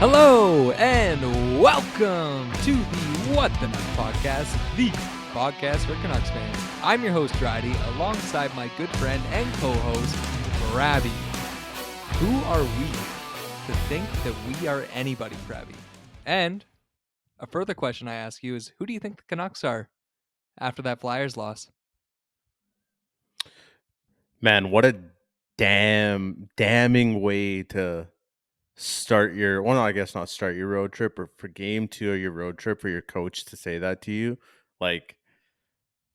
Hello and welcome to the What the Nuts podcast, the podcast for Canucks fans. I'm your host, Drydy, alongside my good friend and co-host, Krabby. Who are we to think that we are anybody, Krabby? And a further question I ask you is, who do you think the Canucks are after that Flyers loss? Man, what a damning way to start your well, no, I guess not start your road trip, or for game 2 of your road trip for your coach to say that to you. Like,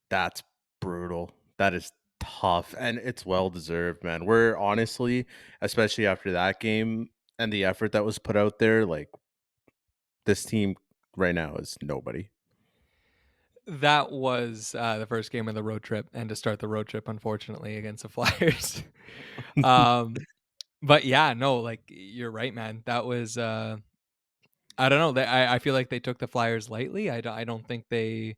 that's brutal. That is tough, and it's well deserved, man. We're honestly, especially after that game and the effort that was put out there, like, this team right now is nobody. That was the first game of the road trip, and to start the road trip, unfortunately, against the Flyers. um, But yeah, no, like you're right, man. That was I don't know. I feel like they took the Flyers lightly. I don't think they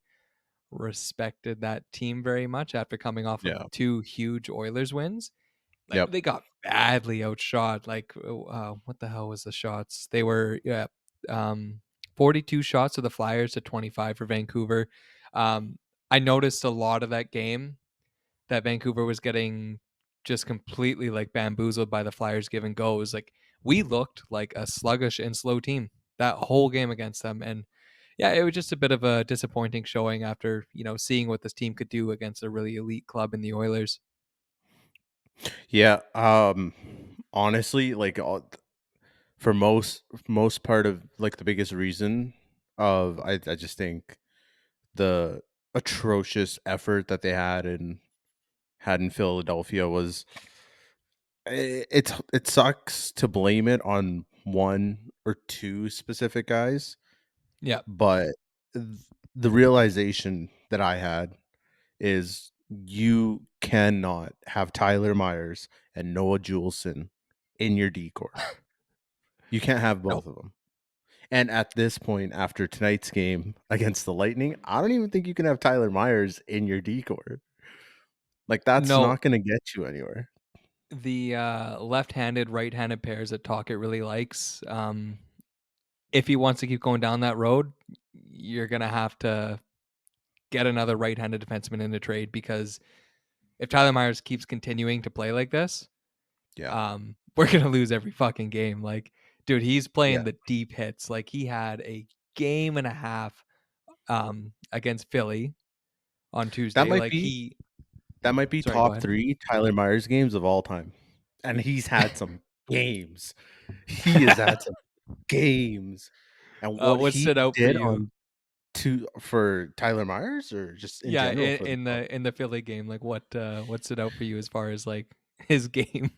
respected that team very much after coming off of Yeah. two huge Oilers wins. Like Yep. they got badly outshot. Like what the hell was the shots? They were 42 shots of the Flyers to 25 for Vancouver. I noticed a lot of that game that Vancouver was getting just completely like bamboozled by the Flyers give and goes. Like we looked like a sluggish and slow team that whole game against them. And yeah, it was just a bit of a disappointing showing after, seeing what this team could do against a really elite club in the Oilers. Yeah. Honestly, like, for most part of like the biggest reason of I just think the atrocious effort that they had in Philadelphia was it sucks to blame it on one or two specific guys, Yeah. but th- the realization that I had is you cannot have Tyler Myers and Noah Juleson in your decor. You can't have No. both of them. And at this point, after tonight's game against the Lightning, I don't even think you can have Tyler Myers in your decor. Like, that's No. not gonna get you anywhere. The left-handed, right-handed pairs that Talkett really likes. If he wants to keep going down that road, you're gonna have to get another right-handed defenseman in the trade because if Tyler Myers keeps continuing to play like this, Yeah. we're gonna lose every fucking game. Like, dude, he's playing Yeah. the deep hits. Like he had a game and a half against Philly on That Tuesday. might Like be he that might be sorry, go top ahead. 3 Tyler Myers games of all time, and he's had some games. He has had some games, and what What he stood out for did you? on to for Tyler Myers, or just in Yeah, general for the in club? the Philly game, like what stood out for you as far as like his game?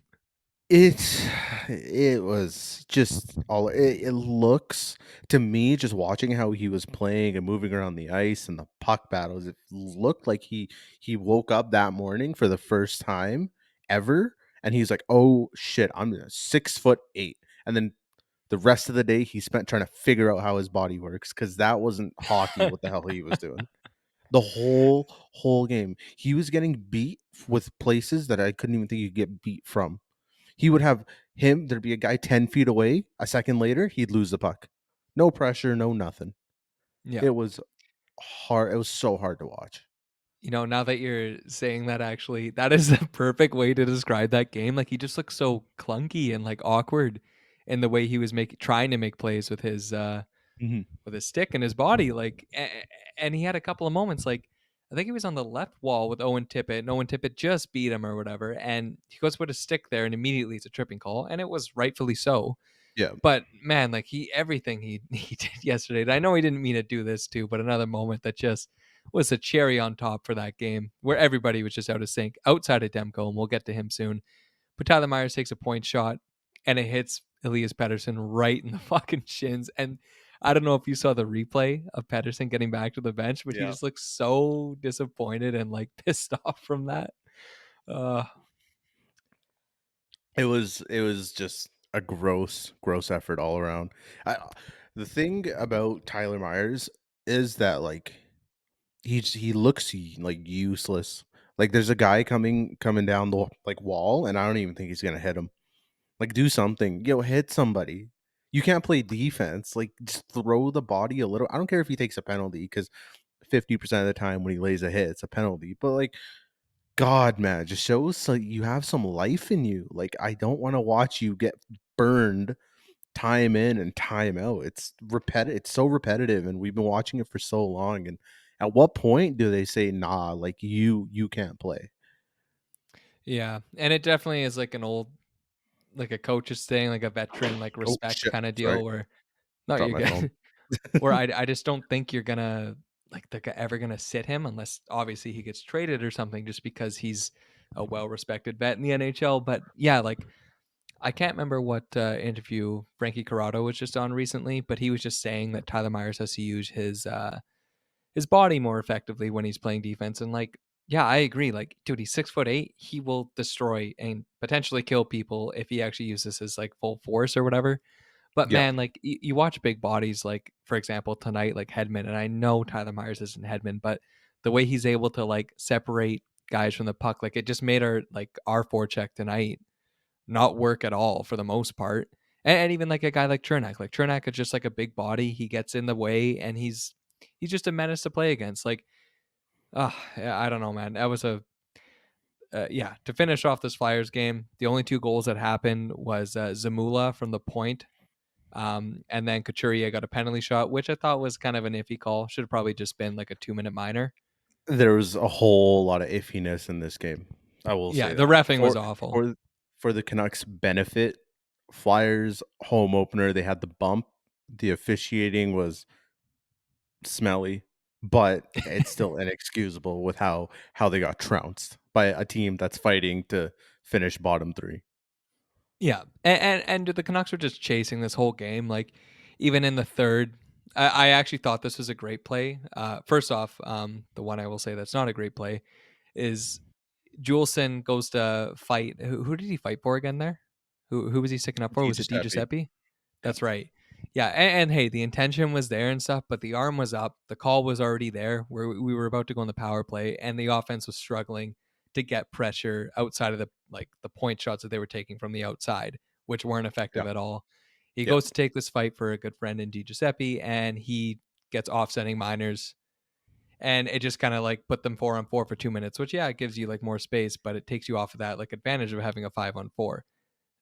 It it was just all it looks to me, just watching how he was playing and moving around the ice and the puck battles, it looked like he woke up that morning for the first time ever, and he's like, "Oh shit, I'm 6'8", and then the rest of the day he spent trying to figure out how his body works, because that wasn't hockey what the hell he was doing. The whole game, he was getting beat with places that I couldn't even think you could get beat from. He would have there'd be a guy 10 feet away. A second later, he'd lose the puck. No pressure, no nothing. Yeah. It was hard. It was so hard to watch. Now that you're saying that, actually, that is the perfect way to describe that game. Like he just looked so clunky and like awkward in the way he was trying to make plays Mhm. with his stick and his body. Like, and he had a couple of moments. Like, I think he was on the left wall with Owen Tippett, and Owen Tippett just beat him or whatever. And he goes to put a stick there, and immediately it's a tripping call, and it was rightfully so. Yeah. But man, like everything he did yesterday. And I know he didn't mean to do this too, but another moment that just was a cherry on top for that game, where everybody was just out of sync outside of Demko, and we'll get to him soon. But Tyler Myers takes a point shot, and it hits Elias Pettersson right in the fucking shins. And I don't know if you saw the replay of Pettersson getting back to the bench, but he Yeah. just looks so disappointed and like pissed off from that. Uh, It was just a gross effort all around. I The thing about Tyler Myers is that, like, he looks like useless. Like, there's a guy coming down the like wall, and I don't even think he's gonna hit him. Like, do something. Hit somebody. You can't play defense. Like, just throw the body a little. I don't care if he takes a penalty because 50% of the time when he lays a hit, it's a penalty. But like, God, man, just shows so you have some life in you. Like, I don't want to watch you get burned time in and time out. It's repetitive. It's so repetitive, and we've been watching it for so long. And at what point do they say, "Nah, like you can't play"? Yeah, and it definitely is like an old like a coach's thing, like a veteran, like Oh respect shit! kinda Sorry, deal where no, drop you're my phone. good. Where I just don't think you're gonna like, they're ever gonna sit him unless obviously he gets traded or something just because he's a well-respected vet in the NHL, but yeah, like, I can't remember what, interview Frankie Corrado was just on recently, but he was just saying that Tyler Myers has to use his body more effectively when he's playing defense, and, like, yeah, I agree, like, dude, he's 6'8", he will destroy and potentially kill people if he actually uses his, like, full force or whatever, but Yeah, man, like you watch big bodies, like for example tonight, like Hedman, and I know Tyler Myers isn't Hedman, but the way he's able to like separate guys from the puck, like it just made our forecheck tonight not work at all for the most part. And even like a guy like Chernak is just like a big body. He gets in the way, and he's just a menace to play against. Like, yeah, I don't know, man. That was a yeah. To finish off this Flyers game, the only two goals that happened was Zamula from the point, and then Couturier got a penalty shot, which I thought was kind of an iffy call. Should have probably just been like a 2-minute minor. there was a whole lot of iffiness in this game. I will Yeah, say the that refing was awful. for the Canucks' benefit, Flyers home opener they had the bump. The officiating was smelly, but it's still inexcusable with how they got trounced by a team that's fighting to finish bottom three. Yeah, and the Canucks were just chasing this whole game. Like even in the third, I actually thought this was a great play. First off, the one I will say that's not a great play is Juleson goes to fight. Who did he fight for again? There, who was he sticking up for? D. Was it Di Giuseppe. Giuseppe? Yeah. That's right. Yeah, and hey, the intention was there and stuff, but the arm was up. The call was already there where we were about to go on the power play, and the offense was struggling to get pressure outside of the point shots that they were taking from the outside, which weren't Yeah. effective at all. He Yeah. goes to take this fight for a good friend in Di Giuseppe, and he gets offsetting minors, and it just kind of like put them 4-on-4 for 2 minutes, which yeah, it gives you like more space, but it takes you off of that like advantage of having a 5-on-4.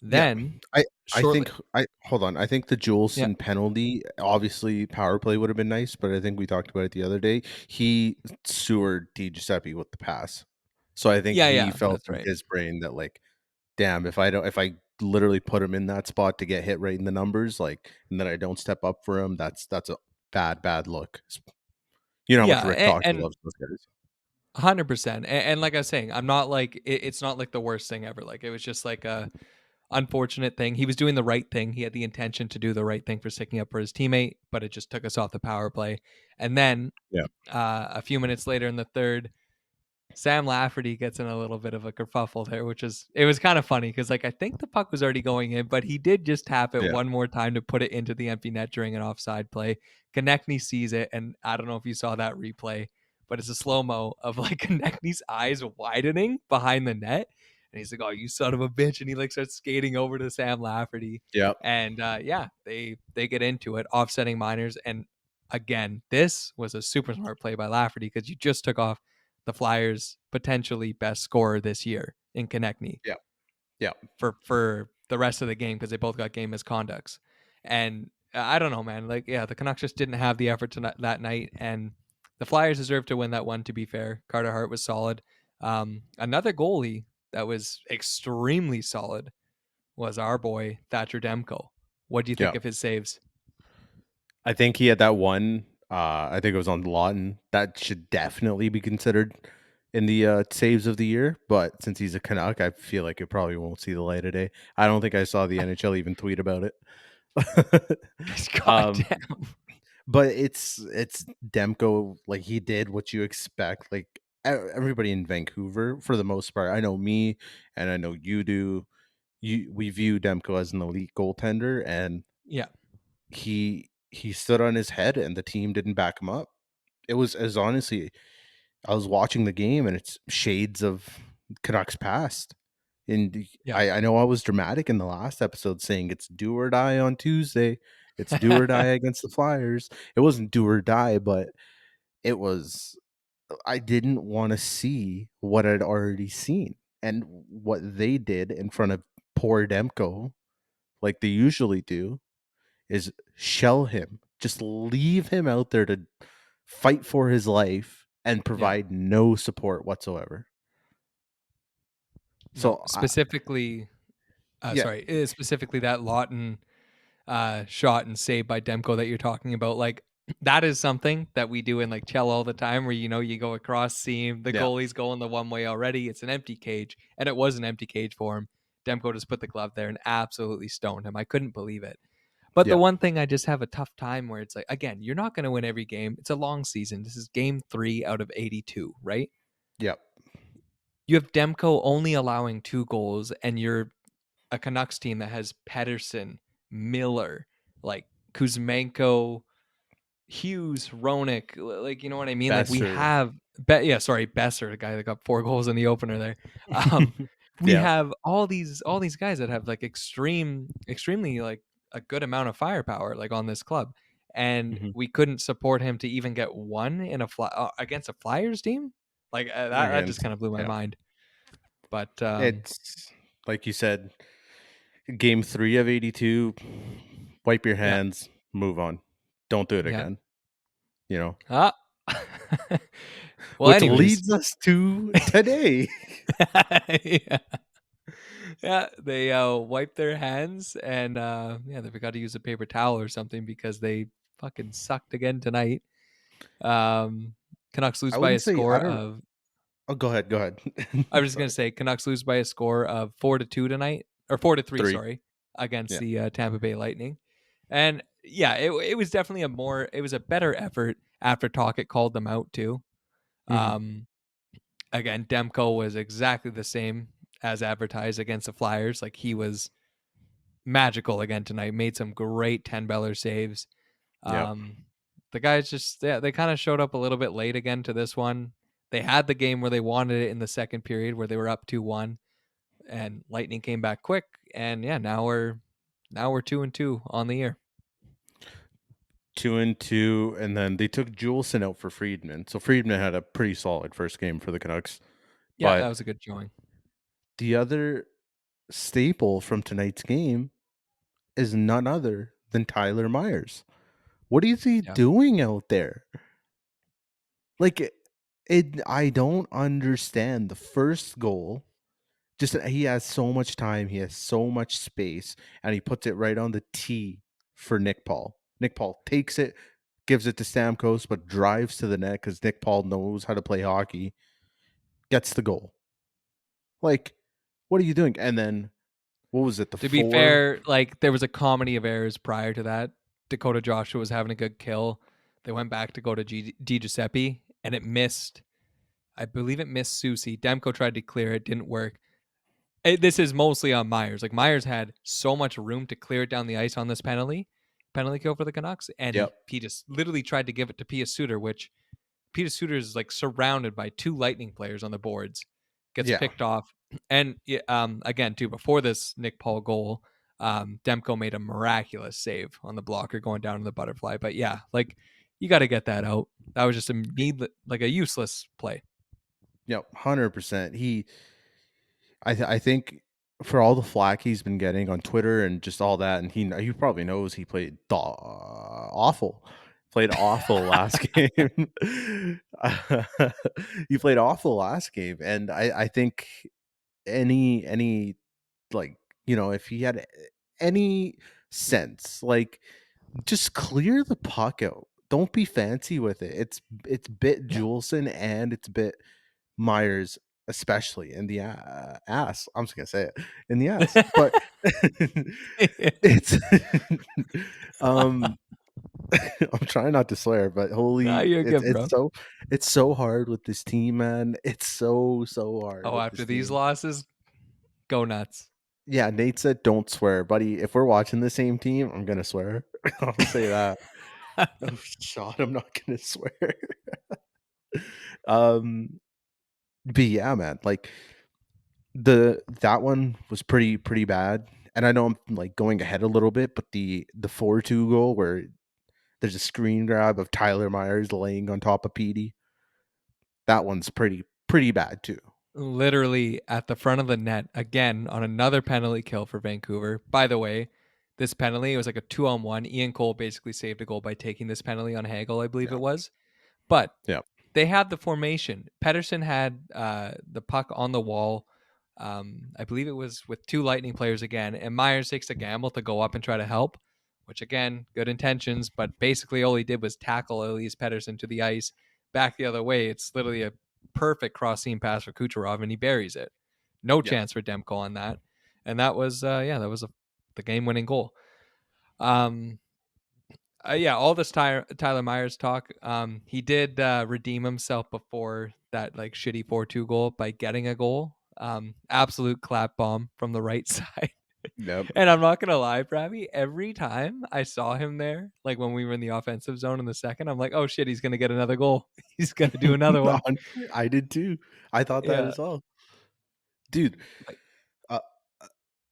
Yeah. Then I I shortly, think I hold on. I think the yeah, Juleson penalty, obviously power play would have been nice, but I think we talked about it the other day. He sewered Di Giuseppe with the pass. So I think yeah, he yeah, felt that's in right. his brain that like, damn, if I literally put him in that spot to get hit right in the numbers, like, and then I don't step up for him, that's a bad look. You know how much Yeah, Rick Talker and loves those guys. 100%. And like I was saying, I'm not like it's not like the worst thing ever. Like it was just like a unfortunate thing. He was doing the right thing. He had the intention to do the right thing for sticking up for his teammate, but it just took us off the power play. And then Yeah. a few minutes later in the third, Sam Lafferty gets in a little bit of a kerfuffle there, which is it was kind of funny because like I think the puck was already going in, but he did just tap it Yeah. one more time to put it into the empty net during an offside play. Konechny sees it, and I don't know if you saw that replay, but it's a slow mo of like Konechny's eyes widening behind the net, and he's like, "Oh, you son of a bitch!" And he like starts skating over to Sam Lafferty, Yeah. and yeah, they get into it, offsetting minors, and again, this was a super smart play by Lafferty because you just took off the Flyers' potentially best scorer this year in Konechny Yeah. Yeah. for the rest of the game because they both got game misconducts. And I don't know, man. Like, yeah, the Canucks just didn't have the effort that night, and the Flyers deserved to win that one. To be fair, Carter Hart was solid. Another goalie that was extremely solid was our boy Thatcher Demko. What do you think Yeah. of his saves? I think he had that one, I think it was on Lawton, that should definitely be considered in the, saves of the year, but since he's a Canuck, I feel like it probably won't see the light of day. I don't think I saw the NHL even tweet about it. Um, Goddamn. but it's Demko, like, he did what you expect, like, everybody in Vancouver, for the most part, I know me, and I know you do, we view Demko as an elite goaltender, and Yeah. he stood on his head and the team didn't back him up. It was as honestly, I was watching the game and it's shades of Canucks past. And Yeah. I know I was dramatic in the last episode saying it's do or die on Tuesday. It's do or die against the Flyers. It wasn't do or die, but it was I didn't want to see what I'd already seen. And what they did in front of poor Demko, like they usually do, is shell him. Just leave him out there to fight for his life and Yeah. provide no support whatsoever. No, So specifically, yeah, sorry, specifically that Lawton shot and save by Demko that you're talking about. Like that is something that we do in like Chell all the time, where you go across seam, the yeah, goalie's going the one way already. It's an empty cage, and it was an empty cage for him. Demko just put the glove there and absolutely stoned him. I couldn't believe it. But the yeah, one thing I just have a tough time where it's like, again, you're not going to win every game. It's a long season. This is game 3 out of 82, right? yeah. You have Demko only allowing 2 goals, and you're a Canucks team that has Pedersen, Miller, like Kuzmenko, Hughes, Ronick, like you know what I mean? Like we Besser. have sorry, Besser, the guy that got 4 goals in the opener there. Um we Yeah. have all these guys that have like extremely like a good amount of firepower like on this club. And Mhm. we couldn't support him to even get one in against a Flyers team. Like that just Against kind of blew my yeah. mind. But It's like you said, game 3 of 82, wipe your yeah. hands, move on. Don't do it Yeah. again, you know? Ah. Well, Which anyways. leads us to today. Yeah. Yeah, they wiped their hands and yeah, they forgot to use a paper towel or something because they fucking sucked again tonight. Um Canucks lose I by a wouldn't say score I don't of Oh, go ahead, go ahead. I was just going to Sorry. say Canucks lose by a score of 4-2 tonight or 4-3, 3. sorry, against Yeah. the Tampa Bay Lightning. And yeah, it was definitely it was a better effort after Tocchet called them out too. Mhm. Um Again, Demko was exactly the same as advertised against the Flyers. Like he was magical again tonight. Made some great 10 Beller saves. Yep. Um, the guys just they kind of showed up a little bit late again to this one. They had the game where they wanted it in the second period where they were up 2-1, and Lightning came back quick. And yeah, now we're 2-2 on the year. 2 and 2, and then they took Juleson out for Friedman. So Friedman had a pretty solid first game for the Canucks. Yeah, that But was a good showing. the other staple from tonight's game is none other than Tyler Myers. What is he Yeah. doing out there? Like I don't understand the first goal. Just he has so much time, he has so much space, and he puts it right on the tee for Nick Paul. Nick Paul takes it, gives it to Stamkos, but drives to the net because Nick Paul knows how to play hockey, gets the goal. Like, what are you doing? And then what was it? The To be four? fair, like there was a comedy of errors prior to that. Dakota Joshua was having a good kill. They went back to go to Di Giuseppe, and it missed. I believe it missed Susie. Demko tried to clear it, didn't work. This is mostly on Myers. Like Myers had so much room to clear it down the ice on this penalty kill for the Canucks, and Yep. he just literally tried to give it to Pia Suter, which Peter Suter is like surrounded by 2 Lightning players on the boards, gets Yeah. picked off, and again too before this Nick Paul goal, Demko made a miraculous save on the blocker going down to the butterfly. But yeah, like you got to get that out. That was just like a useless play. Yep. 100%. I think for all the flack he's been getting on Twitter and just all that, and he probably knows he played awful. Played awful last game. He played awful last game, and I think any like if he had any sense, like just clear the puck out. Don't be fancy with it. It's bit Yeah. Juleson and it's bit Myers, especially in the ass. I'm just gonna say it in the ass, but it's um I'm trying not to swear, but No, holy, you're good, bro. it's so hard with this team, man. It's so hard Oh, with this after these team. losses, go nuts. Yeah, Nate said, "Don't swear, buddy. If we're watching the same team, I'm gonna swear. I'll say that. Oh, shot. I'm not gonna swear. um, but yeah, man. Like That one was pretty bad, and I know I'm, like, going ahead a little bit, but the 4-2 goal where there's a screen grab of Tyler Myers laying on top of Petey, that one's pretty bad too. Literally at the front of the net again on another penalty kill for Vancouver. By the way, this penalty, it was like a 2-on-1. Ian Cole basically saved a goal by taking this penalty on Hagel, I believe Yeah, it was. But yeah, they had the formation. Pedersen had the puck on the wall. I believe it was with two Lightning players again, and Myers takes a gamble to go up and try to help, which again, good intentions, but basically all he did was tackle Elias Pedersen to the ice, back the other way. It's literally a perfect cross seam pass for Kucherov, and he buries it. No yeah, chance for Demko on that, and that was the game winning goal. Um, yeah, all this Tyler Myers talk. He did redeem himself before that like shitty 4-2 goal by getting a goal. Absolute clap bomb from the right side. yep. And I'm not gonna lie, Bravy, every time I saw him there, like when we were in the offensive zone in the second, I'm like, oh shit, he's gonna get another goal. He's gonna do another one. I did too. I thought that Yeah. as well. Dude, Like, uh,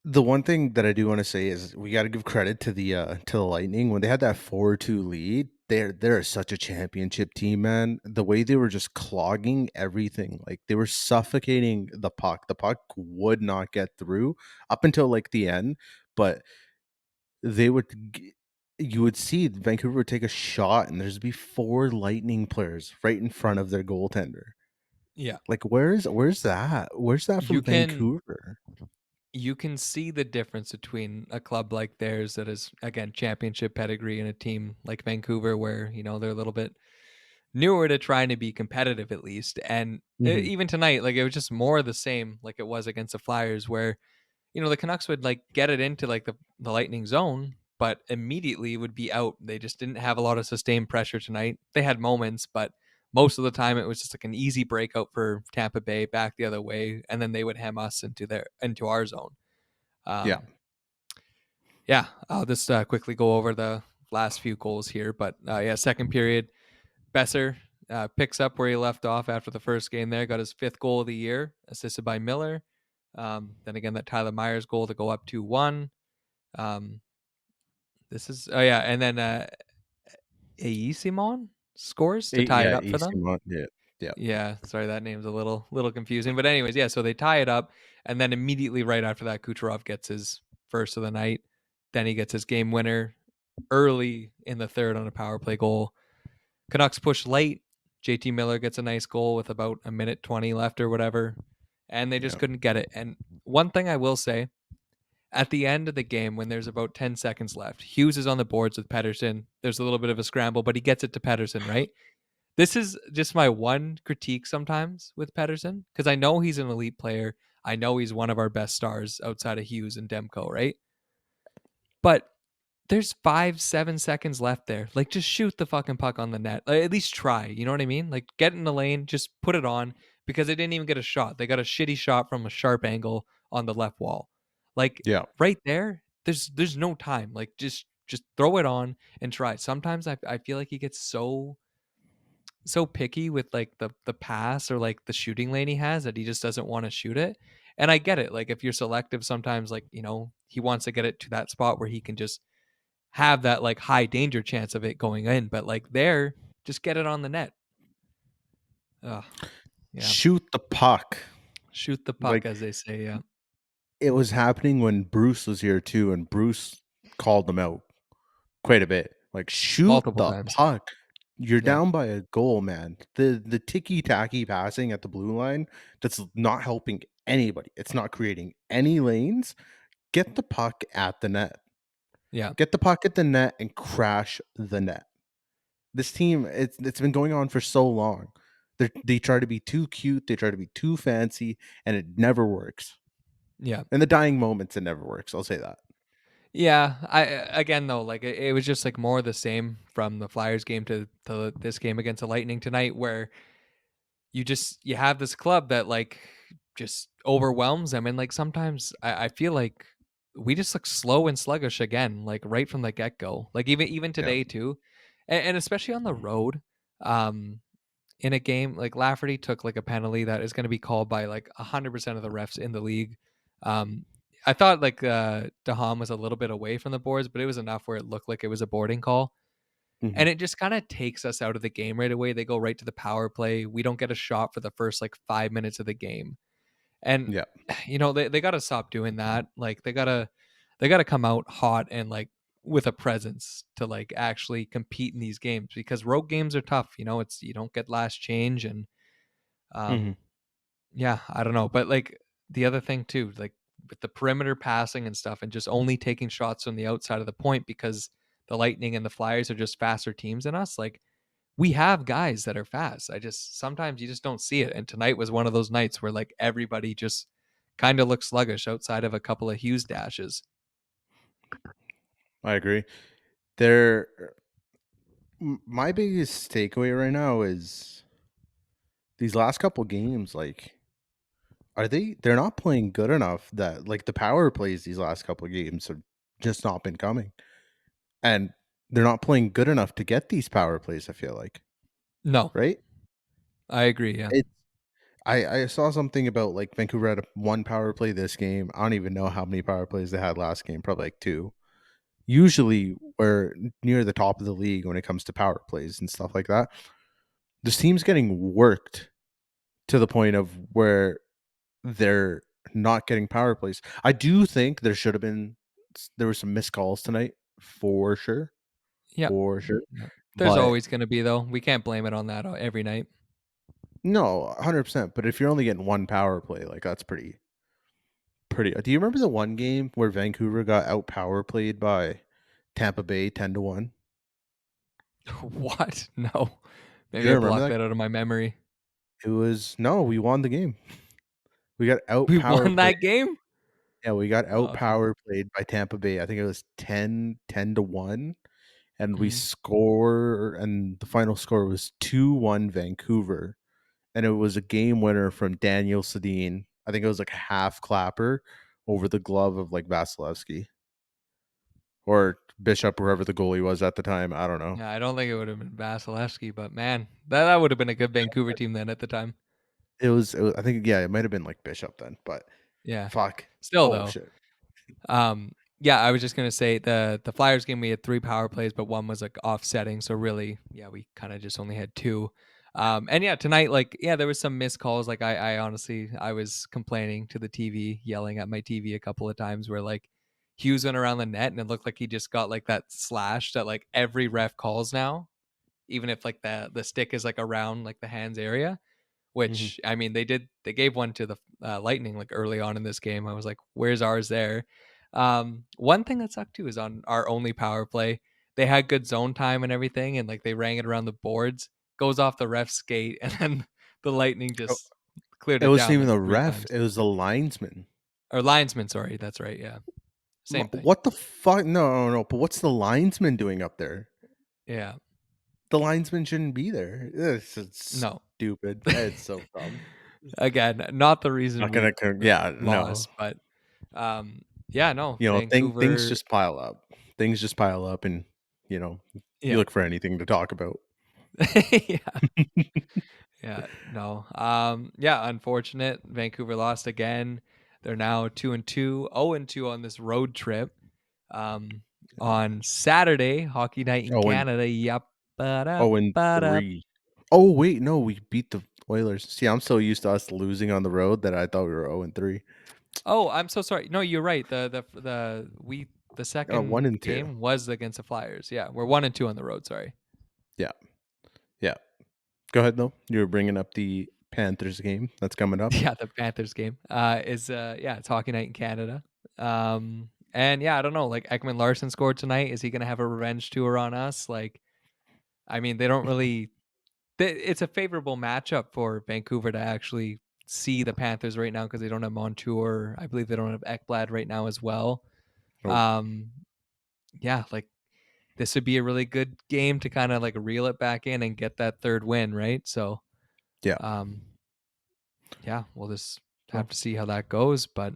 the one thing that I do wanna say is we gotta give credit to the Lightning. When they had that 4-2 lead, they're such a championship team, man. The way they were just clogging everything, like, they were suffocating the puck. The puck would not get through up until, like, the end, but they would g you would see Vancouver would take a shot, and there's be 4 Lightning players right in front of their goaltender. yeah. Like, where's that? Where's that You from can Vancouver? you can see the difference between a club like theirs that is again championship pedigree and a team like Vancouver where, they're a little bit newer to trying to be competitive at least. And Mhm. even tonight, like it was just more of the same, like it was against the Flyers, where the Canucks would like get it into like the Lightning zone, but immediately would be out. They just didn't have a lot of sustained pressure tonight. They had moments, but most of the time it was just like an easy breakout for Tampa Bay back the other way, and then they would hem us into our zone. Yeah. Um, yeah, I'll just quickly go over the last few goals here, but yeah, second period, Besser picks up where he left off after the first game there, got his fifth goal of the year, assisted by Miller. Then again, that Tyler Myers goal to go up 2-1. Um, this is, oh yeah, and then Simon scores to tie it Yeah, up for AC them. Yeah, yeah, Yeah, sorry, that name's a little confusing. But anyways, yeah, so they tie it up, and then immediately right after that, Kucherov gets his first of the night. Then he gets his game winner early in the third on a power play goal. Canucks push late. JT Miller gets a nice goal with about a minute 20 left or whatever, and they just yeah, couldn't get it. And one thing I will say, at the end of the game, when there's about 10 seconds left, Hughes is on the boards with Pedersen. There's a little bit of a scramble, but he gets it to Pedersen, right? This is just my one critique sometimes with Pedersen, because I know he's an elite player. I know he's one of our best stars outside of Hughes and Demko, right? But there's 5, 7 seconds left there. Like, just shoot the fucking puck on the net. Like, at least try. You know what I mean? Like, get in the lane, just put it on, because they didn't even get a shot. They got a shitty shot from a sharp angle on the left wall. Like, yeah. right there, there's no time. Like, just throw it on and try. Sometimes I feel like he gets so picky with like the pass or like the shooting lane he has that he just doesn't want to shoot it. And I get it. Like, if you're selective, sometimes like he wants to get it to that spot where he can just have that like high danger chance of it going in. But like there, just get it on the net. Oh, yeah. Shoot the puck. Shoot the puck, Like, as they say. Yeah. it was happening when Bruce was here too, and Bruce called them out quite a bit. Like, shoot Multiple the times. puck. You're Yeah. down by a goal, man. The ticky tacky passing at the blue line, that's not helping anybody. It's not creating any lanes. Get the puck at the net. Yeah. Get the puck at the net and crash the net. This team, it's been going on for so long. They try to be too cute, they try to be too fancy, and it never works. Yeah. In the dying moments, it never works. I'll say that. Yeah. I again though, like it was just like more of the same from the Flyers game to this game against the Lightning tonight, where you have this club that like just overwhelms them. And like sometimes I feel like we just look slow and sluggish again, like right from the get go. Like even Yeah. today too. And especially on the road. Um in a game. Like Lafferty took like a penalty that is going to be called by like 100% of the refs in the league. Um, I thought like Daham was a little bit away from the boards, but it was enough where it looked like it was a boarding call. Mhm. And it just kind of takes us out of the game right away. They go right to the power play. We don't get a shot for the first like 5 minutes of the game. And Yeah. they got to stop doing that. Like they got to come out hot and like with a presence to like actually compete in these games because road games are tough. It's you don't get last change and Mhm. um yeah, I don't know, but like the other thing too, like with the perimeter passing and stuff and just only taking shots from the outside of the point because the Lightning and the Flyers are just faster teams than us. Like we have guys that are fast. I just sometimes you just don't see it. And tonight was one of those nights where like everybody just kind of looks sluggish outside of a couple of Hughes dashes. I agree. There my biggest takeaway right now is these last couple games, like, they're not playing good enough that like the power plays these last couple of games have just not been coming. And they're not playing good enough to get these power plays, I feel like, No, right? I agree. Yeah. It's I saw something about like Vancouver had one power play this game. I don't even know how many power plays they had last game, probably like two. Usually we're near the top of the league when it comes to power plays and stuff like that. This team's getting worked to the point of where they're not getting power plays. I do think there were some missed calls tonight for sure, Yeah. for sure. Yeah. There's But always going to be though. We can't blame it on that every night. no, 100%. But if you're only getting one power play, like that's pretty. Do you remember the one game where Vancouver got out power played by Tampa Bay 10-1? What? No. You Maybe I don't remember blocked that? that out of my memory. It was no, we won the game. We got out We power won played. that game? Yeah, we got out Awesome. power played by Tampa Bay. I think it was 10-1, and we Mhm. score and the final score was 2-1 Vancouver, and it was a game winner from Daniel Sedin. I think it was like a half clapper over the glove of like Vasilevsky or Bishop, whoever the goalie was at the time. I don't know. Yeah, I don't think it would have been Vasilevsky, but man, that would have been a good Vancouver team then at the time. It was I think, yeah, it might have been like Bishop then, but Yeah. fuck. Still Oh though, shit. yeah, I was just gonna say the Flyers game we had 3 power plays, but one was like offsetting. So really, yeah, we kind of just only had two. And yeah, tonight, like, yeah, there was some missed calls. Like I honestly I was complaining to the TV, yelling at my TV a couple of times where like Hughes went around the net and it looked like he just got like that slash that like every ref calls now, even if like the stick is like around like the hands area. Mhm. Which I mean, they gave one to the Lightning like early on in this game. I was like, "Where's ours there?" One thing that sucked too is on our only power play. They had good zone time and everything, and like they rang it around the boards. Goes off the ref's skate, and then the Lightning Oh, just cleared it it wasn't down even like the three ref, times. it was the linesman. Or linesman, sorry, that's right. Yeah, same thing. What the fuck? No, no, no, but what's the linesman doing up there? Yeah, The linesman shouldn't be there. This is no. stupid. It's so dumb. Again, not the reason Not we gonna yeah, no. lost, but yeah, no, You know, things Vancouver. just pile up. Things just pile up and, you know, you Yeah, look for anything to talk about. yeah. Yeah, no. Yeah, unfortunate. Vancouver lost again. They're now 2-2, 0-2 on this road trip. Um, on Saturday, hockey night in Oh, and Canada. Yup. oh, and Ba-da-ba-da. 3. Oh, wait, no, we beat the Oilers. See, I'm so used to us losing on the road that I thought we were 0 and 3. Oh, I'm so sorry. No, you're right. The Oh, 1 second and 2. game was against the Flyers. Yeah, we're 1-2 on the road. Sorry. Yeah. Yeah. Go ahead though. You were bringing up the Panthers game that's coming up. Yeah, the Panthers game is yeah, it's hockey night in Canada. And yeah, I don't know. Like Ekman Larson scored tonight. Is he going to have a revenge tour on us? Like, I mean, they don't really. It's a favorable matchup for Vancouver to actually see the Panthers right now because they don't have Montour. I believe they don't have Ekblad right now as well. Oh, Um, yeah, like this would be a really good game to kind of like reel it back in and get that third win, right? So, yeah. um, yeah, we'll just Well, have to see how that goes. But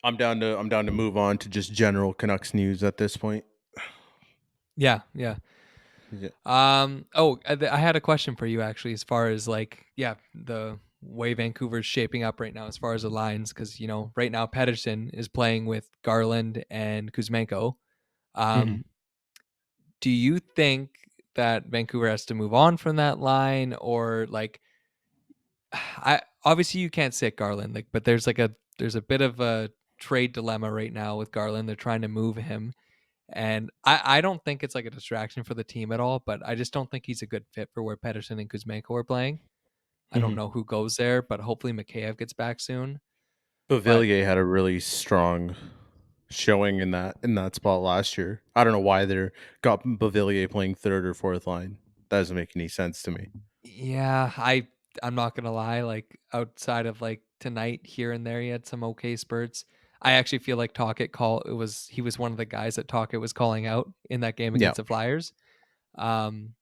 I'm down to move on to just general Canucks news at this point. yeah, yeah. Yeah. I had a question for you actually, as far as like, yeah, the way Vancouver's shaping up right now, as far as the lines, because right now Pedersen is playing with Garland and Kuzmenko. Mhm. Um, do you think that Vancouver has to move on from that line, or like, I obviously you can't sit Garland, like, but there's a bit of a trade dilemma right now with Garland. They're trying to move him. And I don't think it's like a distraction for the team at all, but I just don't think he's a good fit for where Pedersen and Kuzmenko are playing. I don't Mhm. know who goes there, but hopefully Mikheyev gets back soon. But Bavilier had a really strong showing in that spot last year. I don't know why they're got Bavilier playing third or fourth line. That doesn't make any sense to me. yeah, I'm not gonna lie, like outside of like tonight here and there, he had some okay spurts. I actually feel like Tocchet he was one of the guys that Tocchet was calling out in that game Yeah. against the Flyers. Um,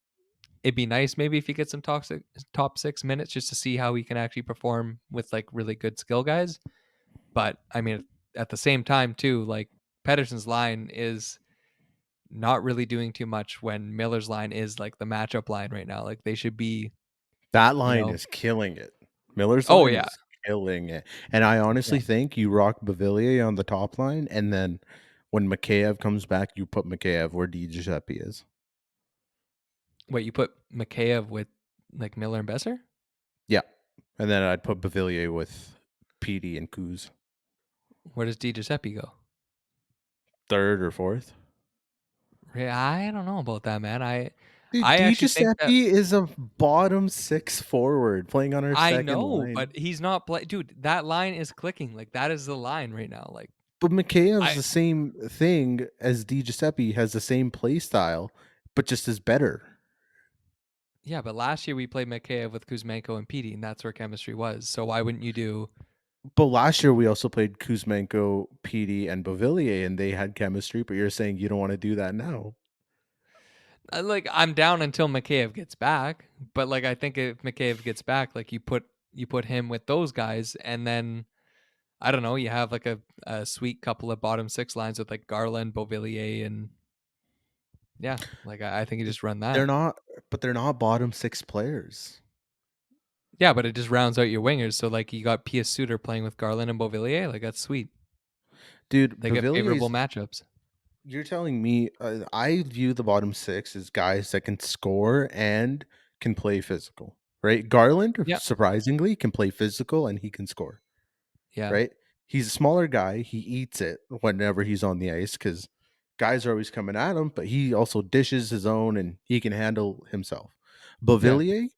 it'd be nice maybe if he gets some top 6 minutes just to see how he can actually perform with like really good skill guys. But I mean, at the same time, too, like Pedersen's line is not really doing too much when Miller's line is like the matchup line right now. Like they should be, That you line know. is killing it. Miller's Oh line yeah, is killing it. And I yeah. honestly think you rock Bavilier on the top line, and then when Mikheyev comes back, you put Mikheyev where Di Giuseppe is. Wait, you put Mikheyev with like Miller and Besser? Yeah. And then I'd put Bavilier with PD and Kuz. Where does Di Giuseppe go? Third or fourth. I don't know about that, man. Dude, I Di actually think that Giuseppe is a bottom six forward playing on our I second know, but line. he's not play. Dude, that line is clicking. Like that is the line right now. Like But Mikheyev's I the same thing as Di Giuseppe, has the same play style, but just is better. Yeah, but last year we played Mikheyev with Kuzmenko and Petey, and that's where chemistry was. So why wouldn't you do? But last year we also played Kuzmenko, Petey, and Bavillier, and they had chemistry. But you're saying you don't want to do that now. Like I'm down until Mikheyev gets back, but like I think if Mikheyev gets back, like you put him with those guys, and then I don't know, you have like a sweet couple of bottom six lines with like Garland, Beauvillier, and yeah, like I think you just run that. They're not, but they're not bottom six players, Yeah, but it just rounds out your wingers. So like you got Pius Suter playing with Garland and Beauvillier, like that's sweet. dude. They get favorable Bavillier's. matchups. You're telling me I view the bottom six as guys that can score and can play physical, right? Garland Yeah, surprisingly can play physical and he can score, yeah, right? He's a smaller guy. He eats it whenever he's on the ice because guys are always coming at him, but he also dishes his own and he can handle himself. yeah, Beauvillier,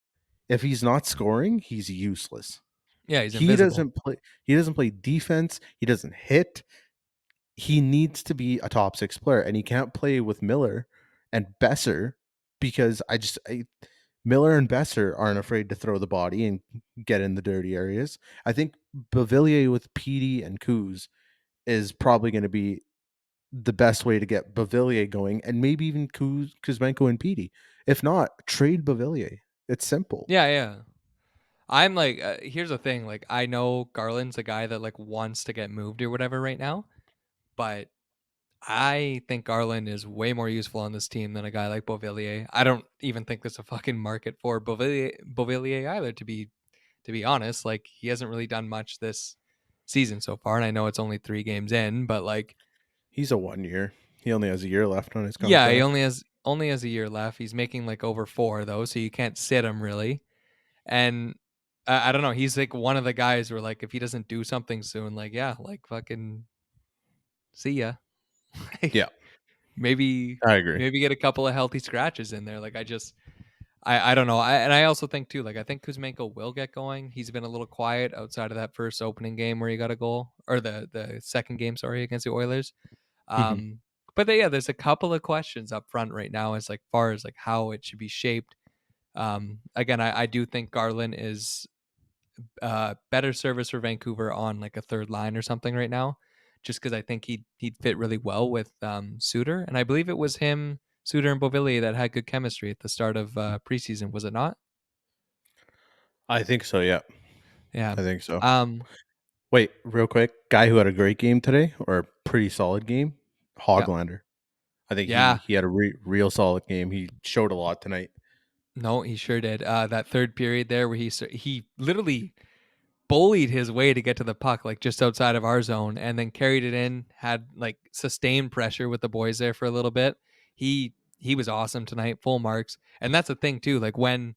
if he's not scoring, he's useless. yeah. He's He invisible. doesn't play. He doesn't play defense. He doesn't hit. He needs to be a top six player, and he can't play with Miller and Besser because Miller and Besser aren't afraid to throw the body and get in the dirty areas. I think Bavillier with Petey and Kuz is probably going to be the best way to get Bavillier going, and maybe even Kuzmenko and Petey. If not, trade Bavillier. It's simple. Yeah, yeah. I'm like, here's the thing. Like, I know Garland's a guy that like wants to get moved or whatever right now, but I think Garland is way more useful on this team than a guy like Beauvillier. I don't even think there's a fucking market for Beauvillier either. To be honest, like he hasn't really done much this season so far, and I know it's only 3 games in, but like, He's a 1 year. He only has a year left on his yeah, he contract. only has a year left. He's making like over 4 though, so you can't sit him really. And I don't know. He's like one of the guys where like if he doesn't do something soon, like yeah, like fucking see ya. Yeah, Like maybe I agree. maybe get a couple of healthy scratches in there. Like I don't know. And I also think too. Like I think Kuzmenko will get going. He's been a little quiet outside of that first opening game where he got a goal, or the second game, sorry, against the Oilers. Mhm. Um, but yeah, there's a couple of questions up front right now as like far as like how it should be shaped. Again, I do think Garland is better service for Vancouver on like a third line or something right now, just because I think he'd fit really well with Suter, and I believe it was him, Suter and Beauvillier that had good chemistry at the start of preseason. Was it not? I think so. Yeah, Yeah. I think so. Um. Wait, real quick. Guy who had a great game today or a pretty solid game, Yeah. Hoglander. I think he Yeah. he had a real solid game. He showed a lot tonight. No, he sure did. That third period there where he literally bullied his way to get to the puck, like just outside of our zone, and then carried it in, had like sustained pressure with the boys there for a little bit. He was awesome tonight, full marks. And that's the thing too, like when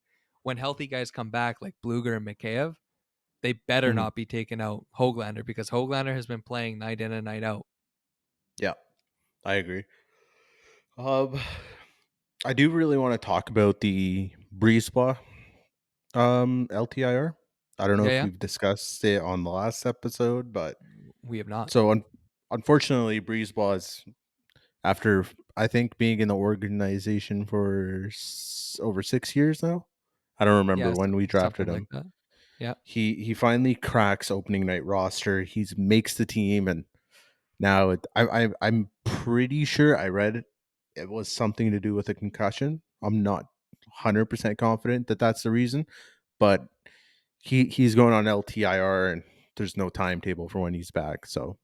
healthy guys come back like Bluger and Mikheyev, they better Mhm. not be taking out Hoglander because Hoglander has been playing night in and night out. Yeah, I agree. Um, I do really want to talk about the Breezeball LTIR. I don't know Yeah, if yeah. we've discussed it on the last episode, but We have not. so unfortunately, Breezeball is after I think being in the organization for over 6 years now. I don't remember Yes, when we drafted something like him. that. Yeah. He finally cracks opening night roster. He's makes the team, and now I'm pretty sure I read it was something to do with a concussion. I'm not 100% confident that that's the reason, but he's going on LTIR, and there's no timetable for when he's back. So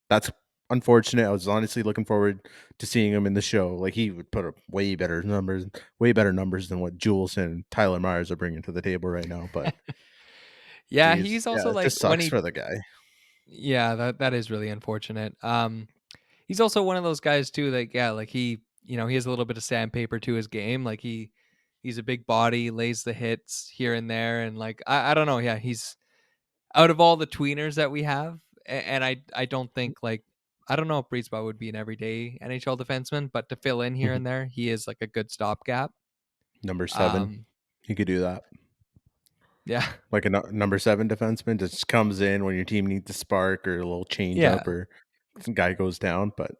that's unfortunate. I was honestly looking forward to seeing him in the show. Like he would put up way better numbers than what Jules and Tyler Myers are bringing to the table right now. But Yeah, geez, he's also yeah, it like just when sucks he for the guy. yeah, that is really unfortunate. He's also one of those guys too, like yeah, like he has a little bit of sandpaper to his game. Like he's a big body, lays the hits here and there, and like I don't know, yeah, he's out of all the tweeners that we have, and I don't think like I don't know if Breezeball would be an everyday NHL defenseman, but to fill in here Mhm. and there, he is like a good stopgap. Number 7, Um, he could do that. yeah, Like a number 7 defenseman just comes in when your team needs a spark or a little change yeah. up or some guy goes down. But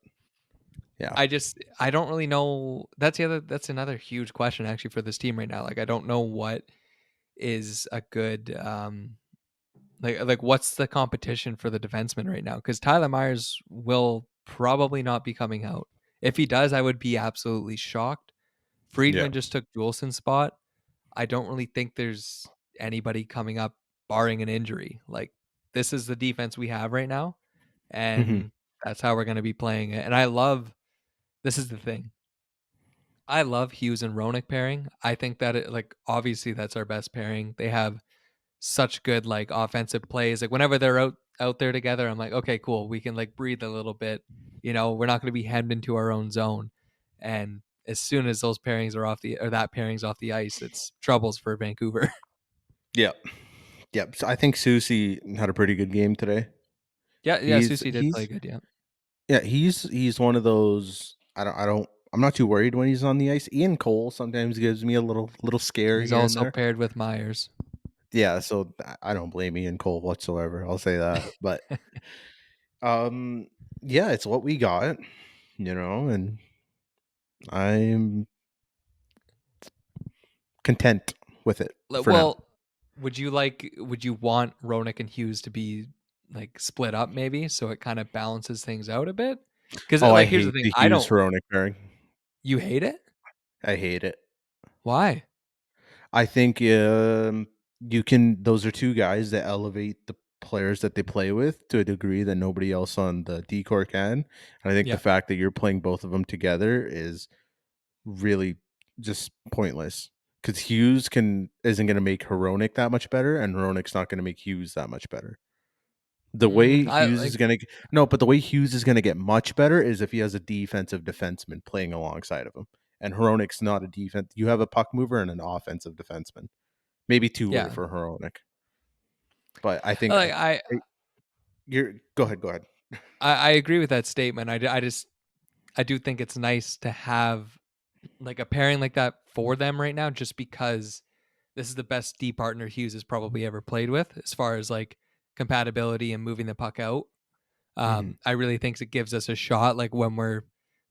yeah, I don't really know. That's another huge question actually for this team right now. Like I don't know what is a good like what's the competition for the defenseman right now? Because Tyler Myers will probably not be coming out. If he does, I would be absolutely shocked. yeah, Friedman just took Julesen's spot. I don't really think there's anybody coming up barring an injury. Like this is the defense we have right now, hmm and that's how we're going to be playing it. And I love this is the thing. I love Hughes and Roenick pairing. I think that like obviously that's our best pairing. They have such good like offensive plays. Like whenever they're out there together, I'm like, okay, cool. We can like breathe a little bit. We're not going to be hemmed into our own zone. And as soon as those pairings are off the or that pairing's off the ice, it's troubles for Vancouver. yeah, yeah. So I think Susie had a pretty good game today. Yeah, yeah. He's Susie did play he's good. Yeah, yeah, he's one of those. I'm not too worried when he's on the ice. Ian Cole sometimes gives me a little scare he's here and also there. paired with Myers. Yeah, so I don't blame Ian Cole whatsoever. I'll say that. But um, yeah, it's what we got, and I'm content with it for now. Well, would you want Roenick and Hughes to be like split up maybe so it kind of balances things out a bit? Because Oh, I like here's the hate thing, the I Hughes don't. Veronic pairing. You hate it? I hate it. Why? I think you can. Those are two guys that elevate the players that they play with to a degree that nobody else on the decor can. And I think the Yeah. fact that you're playing both of them together is really just pointless because Hughes isn't going to make Heronic that much better, and Heronic's not going to make Hughes that much better. The way I Hughes is like going to no, but the way Hughes is going to get much better is if he has a defensive defenseman playing alongside of him. And Heronic's not a defense. You have a puck mover and an offensive defenseman. Maybe two yeah. for Heronic. But I think Like you're go ahead, go ahead. I agree with that statement. I do think it's nice to have like a pairing like that for them right now just because this is the best D partner Hughes has probably ever played with as far as like compatibility and moving the puck out. Mhm. I really think it gives us a shot like when we're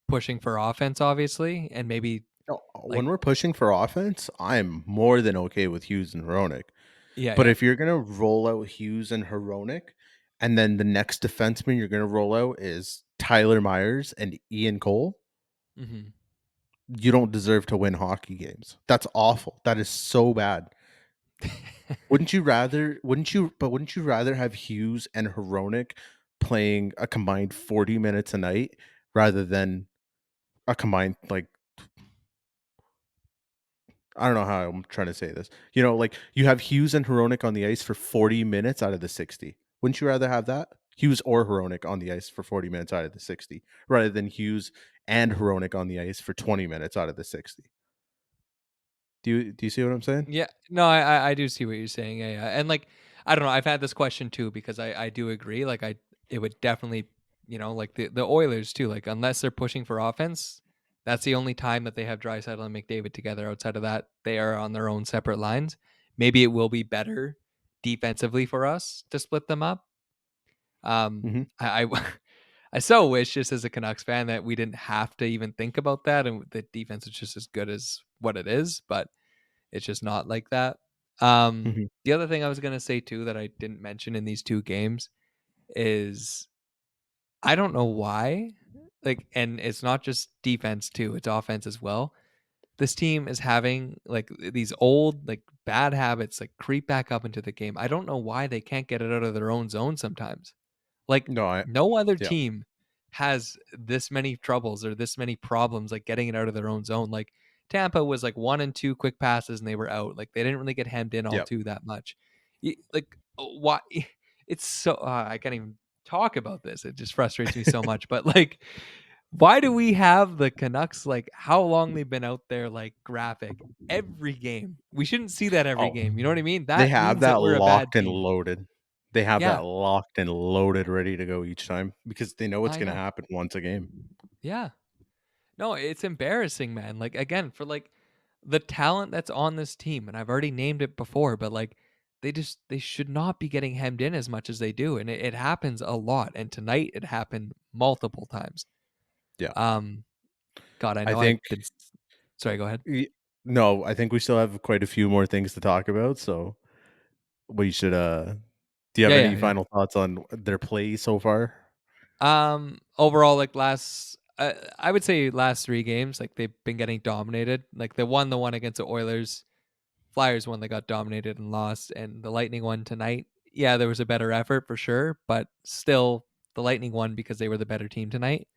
pushing for offense obviously and maybe No, like when we're pushing for offense, I'm more than okay with Hughes and Heronic. yeah, But yeah. if you're gonna roll out Hughes and Heronic, and then the next defenseman you're gonna roll out is Tyler Myers and Ian Cole, Mhm. you don't deserve to win hockey games. That's awful. That is so bad. Wouldn't you rather have Hughes and Heronic playing a combined 40 minutes a night rather than a combined like I don't know how I'm trying to say this. You know, like you have Hughes and Hronik on the ice for 40 minutes out of the 60. Wouldn't you rather have that? Hughes or Hronik on the ice for 40 minutes out of the 60 rather than Hughes and Hronik on the ice for 20 minutes out of the 60. Do you see what I'm saying? Yeah, no, I do see what you're saying. Yeah, yeah, and like I don't know, I've had this question too because I do agree. Like it would definitely, like the Oilers too. Like unless they're pushing for offense, that's the only time that they have Draisaitl and McDavid together. Outside of that, they are on their own separate lines. Maybe it will be better defensively for us to split them up. Mhm. I so wish, just as a Canucks fan, that we didn't have to even think about that, and the defense is just as good as what it is. But it's just not like that. Mhm. The other thing I was gonna say too that I didn't mention in these two games is I don't know why, like, and it's not just defense too; it's offense as well. This team is having like these old, like bad habits, like creep back up into the game. I don't know why they can't get it out of their own zone sometimes. Like No, I no other yeah. team has this many troubles or this many problems like getting it out of their own zone. Like Tampa was like 1 and 2 quick passes and they were out. Like they didn't really get hemmed in all Yep. too that much. Like why? It's so I can't even talk about this. It just frustrates me so much. But like, why do we have the Canucks like how long they've been out there like graphic every game? We shouldn't see that every Oh, game. You know what I mean? they That have means that that we're a bad locked and team. loaded. They have Yeah, that locked and loaded ready to go each time because they know what's I gonna know. happen once a game. Yeah. No, it's embarrassing, man. Like again, for like the talent that's on this team, and I've already named it before, but like they should not be getting hemmed in as much as they do, and it happens a lot. And tonight it happened multiple times. Yeah. Um, God, I I know I've think been. Sorry, go ahead. y no, I think we still have quite a few more things to talk about, so we should, do you have Yeah, any yeah, yeah. final thoughts on their play so far? Overall, like I would say last 3 games, like they've been getting dominated. Like they won the one against the Oilers, Flyers one that got dominated and lost, and the Lightning one tonight. Yeah, there was a better effort for sure, but still, the Lightning won because they were the better team tonight.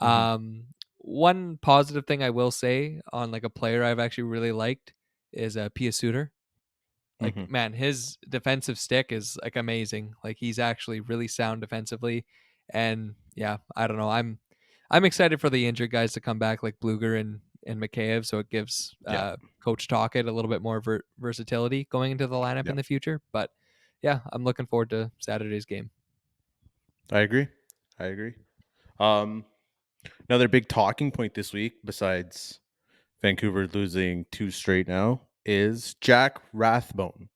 Mhm, Um, One positive thing I will say on like a player I've actually really liked is Pia Suter. Like, mhm. man, his defensive stick is like amazing. Like he's actually really sound defensively. And yeah, I don't know. I'm excited for the injured guys to come back like Bluger and Mikheyev, so it gives Yeah, Coach Tocchet a little bit more versatility going into the lineup yeah. in the future. But yeah, I'm looking forward to Saturday's game. I agree. I agree. Um, Another big talking point this week, besides Vancouver losing 2 straight now, is Jack Rathbone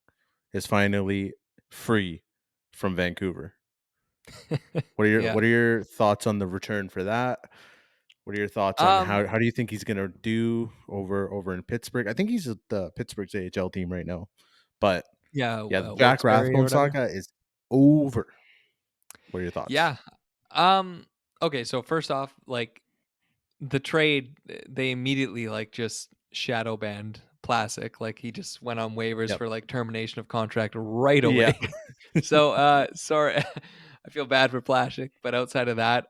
is finally free from Vancouver. Yeah. What are your thoughts on the return for that? What are your thoughts on Um. how do you think he's gonna do over in Pittsburgh? I think he's at the Pittsburgh's AHL team right now. But Yeah. yeah, the Jack Wilkes-Barre or Rathbone whatever. saga is over. What are your thoughts? Yeah. Um. Okay. So first off, like the trade, they immediately like just shadow banned Plastic. Like he just went on waivers Yep. for like termination of contract right Yeah. away. So sorry, I feel bad for Plastic, but outside of that,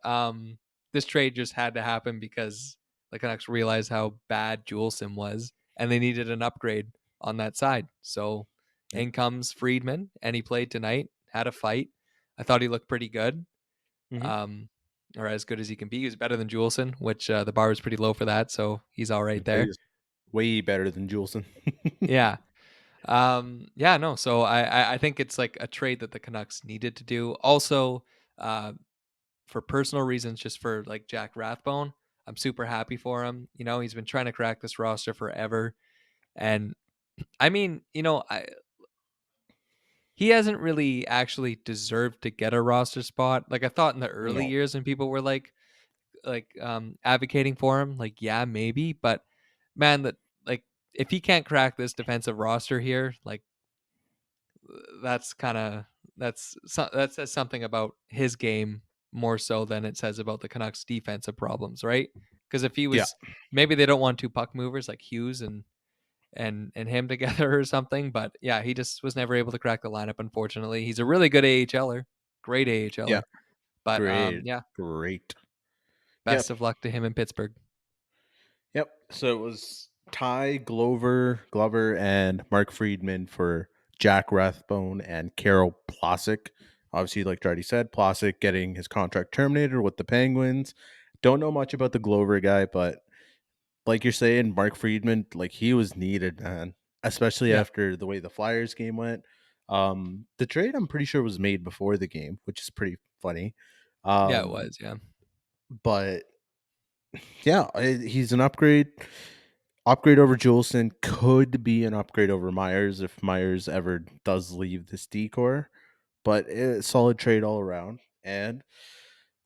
this trade just had to happen because the Canucks realized how bad Juleson was, and they needed an upgrade on that side. So Yep. in comes Friedman, and he played tonight. Had a fight. I thought he looked pretty good. Mhm. Um, or as good as he can be. He was better than Juleson, which the bar was pretty low for that, so he's all right there. He's way better than Juleson. Yeah. Yeah, no. So I think it's like a trade that the Canucks needed to do. Also, uh, for personal reasons, just for like Jack Rathbone, I'm super happy for him. He's been trying to crack this roster forever, and I mean, he hasn't really actually deserved to get a roster spot. Like I thought in the early No. years when people were advocating for him, like yeah, maybe, but man, that like if he can't crack this defensive roster here, like that's kind of that says something about his game more so than it says about the Canucks defensive problems, right? Because if he Yeah. was, maybe they don't want two puck movers like Hughes and him together or something, but yeah, he just was never able to crack the lineup. Unfortunately, he's a really good AHLer, great Yeah. AHLer, but Great. yeah, Great. best Yep. of luck to him in Pittsburgh. Yep. So it was Ty Glover, and Mark Friedman for Jack Rathbone and Carol Plosick. Obviously, like Jardy said, Plosick getting his contract terminated with the Penguins. Don't know much about the Glover guy, but like you're saying, Mark Friedman, like he was needed, man. Especially Yeah. after the way the Flyers game went. The trade I'm pretty sure was made before the game, which is pretty funny. Yeah, it Um, was. Yeah. but yeah, he's an upgrade. Upgrade over Juleson could be an upgrade over Myers if Myers ever does leave this decor, but solid trade all around. And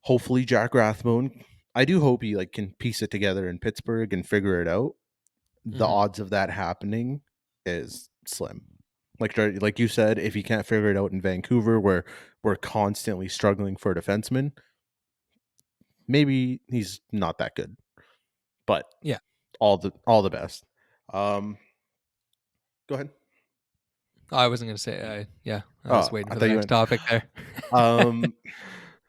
hopefully Jack Rathbone, I do hope he like can piece it together in Pittsburgh and figure it out. The Hmm. odds of that happening is slim. Like you said, if he can't figure it out in Vancouver, where we're constantly struggling for a defenseman, maybe he's not that good. But Yeah. all the best. Um, Go ahead. Oh, I wasn't gonna say. Yeah, I was Oh, waiting I for thought the you next went. topic there. Um,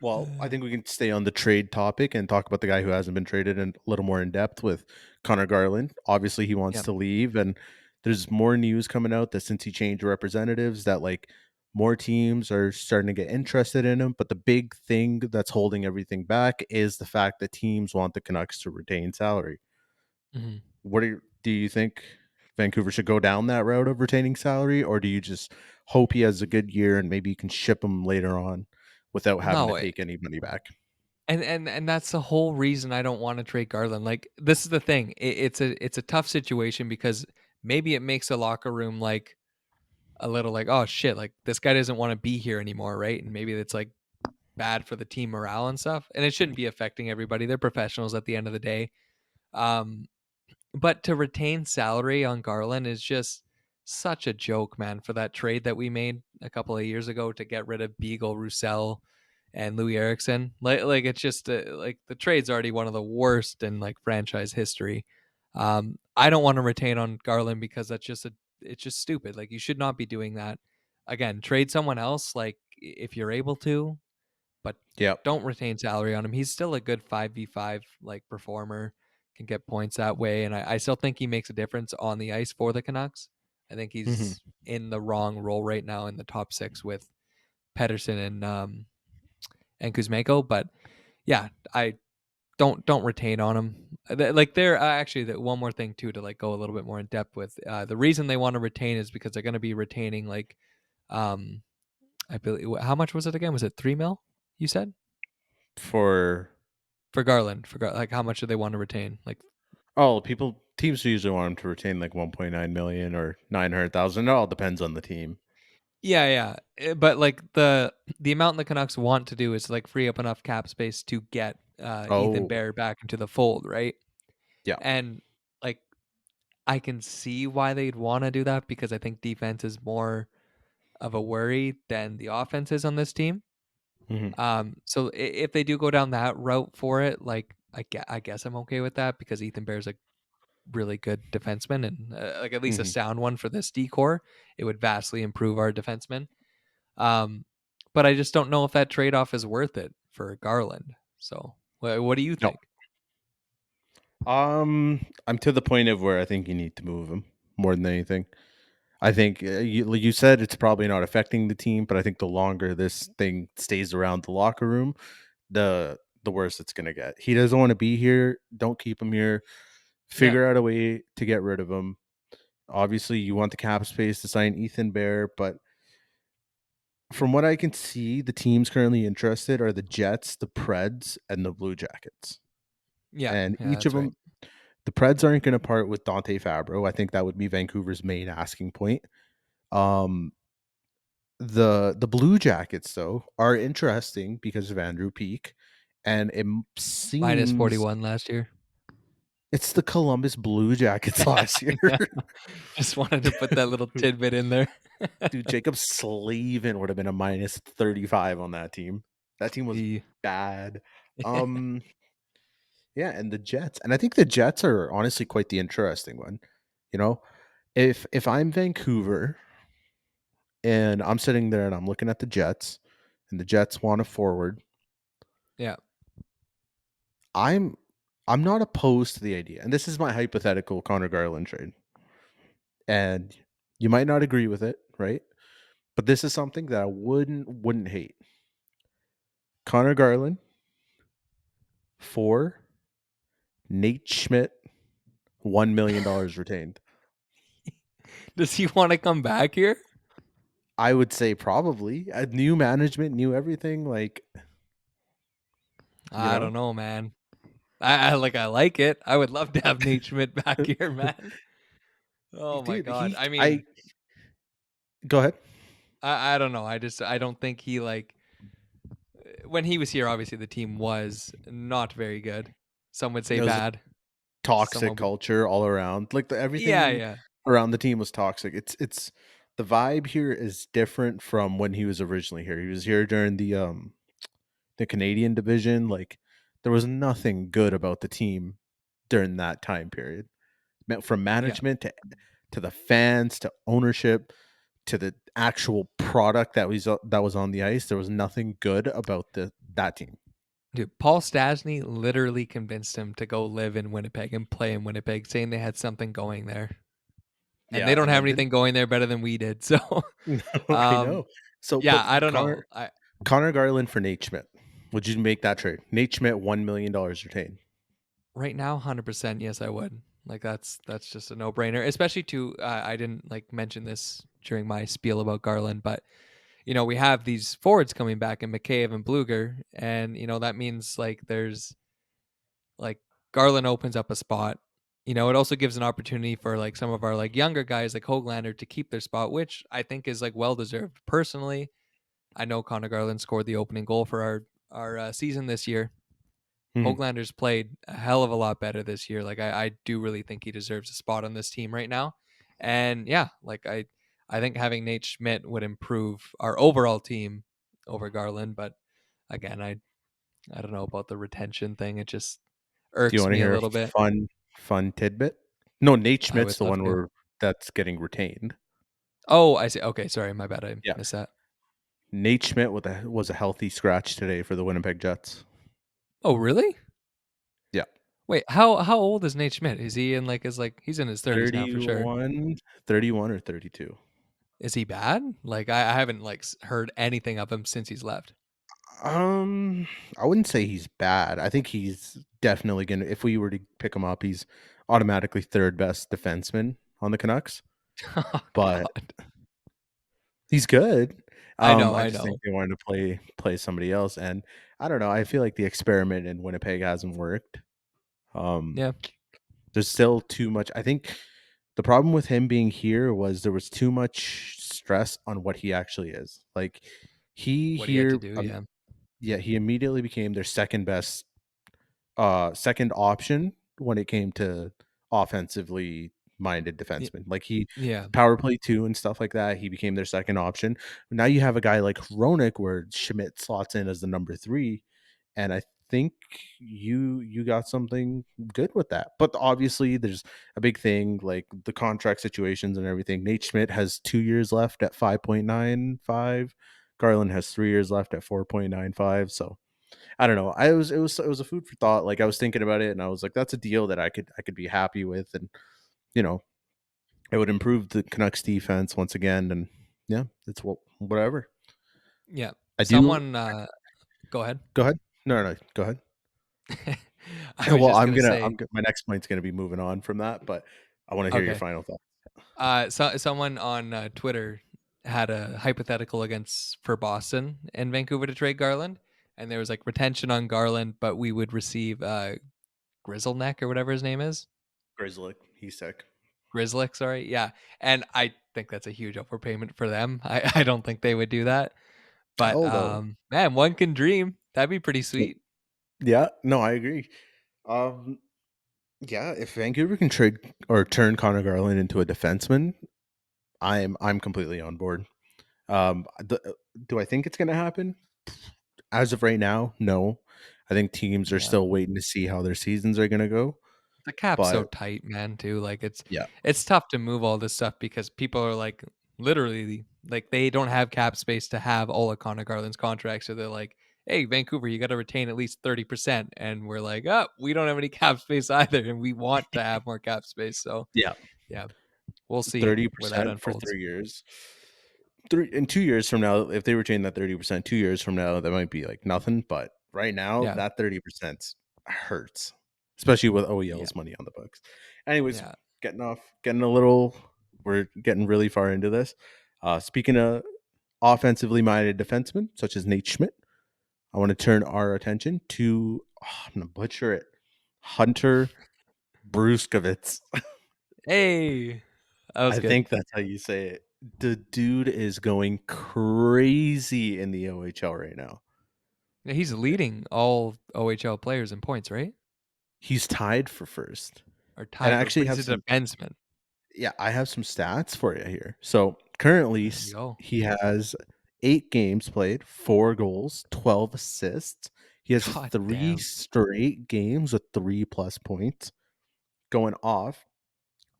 well, I think we can stay on the trade topic and talk about the guy who hasn't been traded in a little more in depth with Connor Garland. Obviously, he wants Yeah. to leave, and there's more news coming out that since he changed representatives, that like more teams are starting to get interested in him. But the big thing that's holding everything back is the fact that teams want the Canucks to retain salary. Hmm. Do you think Vancouver should go down that route of retaining salary, or do you just hope he has a good year and maybe you can ship him later on without having to No, take any money back? and that's the whole reason I don't want to trade Garland. Like this is the thing. It's a tough situation because maybe it makes a locker room like a little like, oh shit, like this guy doesn't want to be here anymore, right? And maybe it's like bad for the team morale and stuff. And it shouldn't be affecting everybody. They're professionals at the end of the day. Um, but to retain salary on Garland is just such a joke, man, for that trade that we made a couple of years ago to get rid of Beagle, Roussel, and Louis Erickson. Like it's just like the trade's already one of the worst in like franchise history. I don't want to retain on Garland because it's just stupid. Like you should not be doing that. Again, trade someone else like if you're able to, but Yep. don't retain salary on him. He's still a good 5v5 like performer, can get points that way. And I still think he makes a difference on the ice for the Canucks. I think Hmm. he's in the wrong role right now in the top six with Pedersen and Kuzmenko. But yeah, I don't retain on him. Like they're actually one more thing too to like go a little bit more in depth with. The reason they want to retain is because they're going to be retaining like um I believe how much was it again? Was it 3 mil? You said For for Garland. Like how much do they want to retain? Like teams usually want him to retain like 1.9 million or 900,000. It all depends on the team. yeah, yeah. But like the amount the Canucks want to do is like free up enough cap space to get Ethan Oh, Bear back into the fold, right? yeah. And like I can see why they'd want to do that because I think defense is more of a worry than the offense is on this team. Hmm. So if they do go down that route for it, like I guess I'm okay with that because Ethan Bear's a really good defenseman and like at least a Hmm. sound one for this decor. It would vastly improve our defenseman. Um, but I just don't know if that trade off is worth it for Garland. So what do you No. think? I'm to the point of where I think you need to move him more than anything. I think like you said it's probably not affecting the team, but I think the longer this thing stays around the locker room, the worse it's gonna get. He doesn't want to be here. Don't keep him here. Yeah, Figure out a way to get rid of him. Obviously, you want the cap space to sign Ethan Bear, but from what I can see, the teams currently interested are the Jets, the Preds, and the Blue Jackets. yeah, And yeah. each of That's right. them, the Preds aren't going to part with Dante Fabro. I think that would be Vancouver's main asking point. Um, the Blue Jackets though are interesting because of Andrew Peak, and Minus seems 41 last year. it's the Columbus Blue Jackets last year. Yeah, just wanted to put that little tidbit in there. Dude, Jacob Slavin would have been a minus 35 on that team. That team was The bad. Um, yeah, and the Jets, and I think the Jets are honestly quite the interesting one. You know, if I'm Vancouver and I'm sitting there and I'm looking at the Jets, and the Jets want a forward, yeah, I'm I'm not opposed to the idea, and this is my hypothetical Connor Garland trade, and you might not agree with it, right? But this is something that I wouldn't hate. Connor Garland for Nate Schmidt, $1 million retained. Does he want to come back here? I would say probably a new management, new everything. Like you I know, don't know, man. I like it. I would love to have Nate Schmidt back here, man. Oh my dude, god. he I I mean, go ahead. I don't know. I don't think he like when he was here. Obviously, the team was not very good. Some would say It was a bad. toxic Someone would. culture all around. Like Yeah, everything yeah, around the team was toxic. It's the vibe here is different from when he was originally here. He was here during the Canadian division. Like there was nothing good about the team during that time period. From yeah. management to the fans to ownership to the actual product that was on the ice, there was nothing good about that team. Dude, Paul Stasny literally convinced him to go live in Winnipeg and play in Winnipeg, saying they had something going there, and they Yeah, don't and have it didn't. anything going there better than we did. So, No, I um, know. So, yeah, but I don't know. Connor Connor Garland for Nate Schmidt. Would you make that trade? Nate Schmidt, $1 million retained. Right now, 100%, yes, I would. Like that's just a no brainer. Especially to I didn't like mention this during my spiel about Garland, but we have these forwards coming back in McCabe and Bluger, and that means like there's like Garland opens up a spot. It also gives an opportunity for like some of our like younger guys like Hoglander to keep their spot, which I think is like well deserved. Personally, I know Connor Garland scored the opening goal for our season this year. Mhm. Hoglander's played a hell of a lot better this year. Like I do really think he deserves a spot on this team right now. And yeah, like I think having Nate Schmidt would improve our overall team over Garland. But again, I don't know about the retention thing. It just Do you irks want to me a hear a little bit. fun tidbit? No, Nate I Schmidt's would the love one to. where that's getting retained. Oh, I see. Okay, sorry, my bad. I Yeah, missed that. Nate Schmidt was a healthy scratch today for the Winnipeg Jets. Oh, really? Yeah, Wait, how old is Nate Schmidt? Is he in like his like he's in his 30s now for sure. 31, 31 or 32. Is he bad? Like I haven't like heard anything of him since he's left. Um, I wouldn't say he's bad. I think he's definitely gonna. If we were to pick him up, he's automatically third best defenseman on the Canucks. Oh But God. he's good. I know, I I just think know. they wanted to play somebody else, and I don't know. I feel like the experiment in Winnipeg hasn't worked. Um, Yeah. there's still too much. I think the problem with him being here was there was too much stress on what he actually is. Like he What do you had to here, do? Yeah. yeah, he immediately became their second best second option when it came to offensively minded Y- defensemen. Like he Yeah. power play 2 and stuff like that, he became their second option. Now you have a guy like Roenick where Schmidt slots in as the number 3, and I think you got something good with that. But obviously there's a big thing like the contract situations and everything. Nate Schmidt has 2 years left at 5.95. Garland has 3 years left at 4.95, so I don't know. It was a food for thought. Like I was thinking about it, and I was like, that's a deal that I could be happy with, and you know, it would improve the Canucks defense once again. And yeah, it's whatever. Yeah. I do. Someone go ahead. Go ahead. No, go ahead. I was Well, just gonna say, my next point's gonna be moving on from that, but I want to hear your okay. final thought. Someone on Twitter had a hypothetical against for Boston and Vancouver to trade Garland, and there was like retention on Garland, but we would receive Grizzleneck or whatever his name is. Grizzly, he's sick. Grizzlick, sorry. Yeah. And I think that's a huge overpayment for them. I don't think they would do that. But Although, man, one can dream. That'd be pretty so- sweet. yeah, no, I agree. Um, yeah, if Vancouver can trade or turn Connor Garland into a defenseman, I'm completely on board. Do I think it's going to happen? As of right now, no. I think teams are Yeah. still waiting to see how their seasons are going to go. The cap's so But tight, man, too. Like yeah, it's tough to move all this stuff because people are like literally like they don't have cap space to have all of Connor Garland's contracts. So they're like, hey, Vancouver, you got to retain at least 30%. And we're like, oh, we don't have any cap space either. And we want to have more cap space. So, Yeah. yeah, we'll see where that 30% for unfolds. 3 years. In 2 years from now, if they retain that 30%, 2 years from now, that might be like nothing. But right now, Yeah. that 30% hurts, especially with Yeah. OEL's money on the books. Anyways, Yeah. getting a little, we're getting really far into this. Speaking of offensively minded defensemen, such as Nate Schmidt, I want to turn our attention to, I'm going to butcher it, Hunter Bruskovitz. Hey, that was I good. think that's how you say it. The dude is going crazy in the OHL right now. Yeah, he's leading all OHL players in points, right? He's tied for first. Or And I tied for, actually but he's have a some, defenseman. yeah, I have some stats for you here. So currently There you go. he has 8 games played, 4 goals, 12 assists. He has God three damn. straight games with 3+ points going off.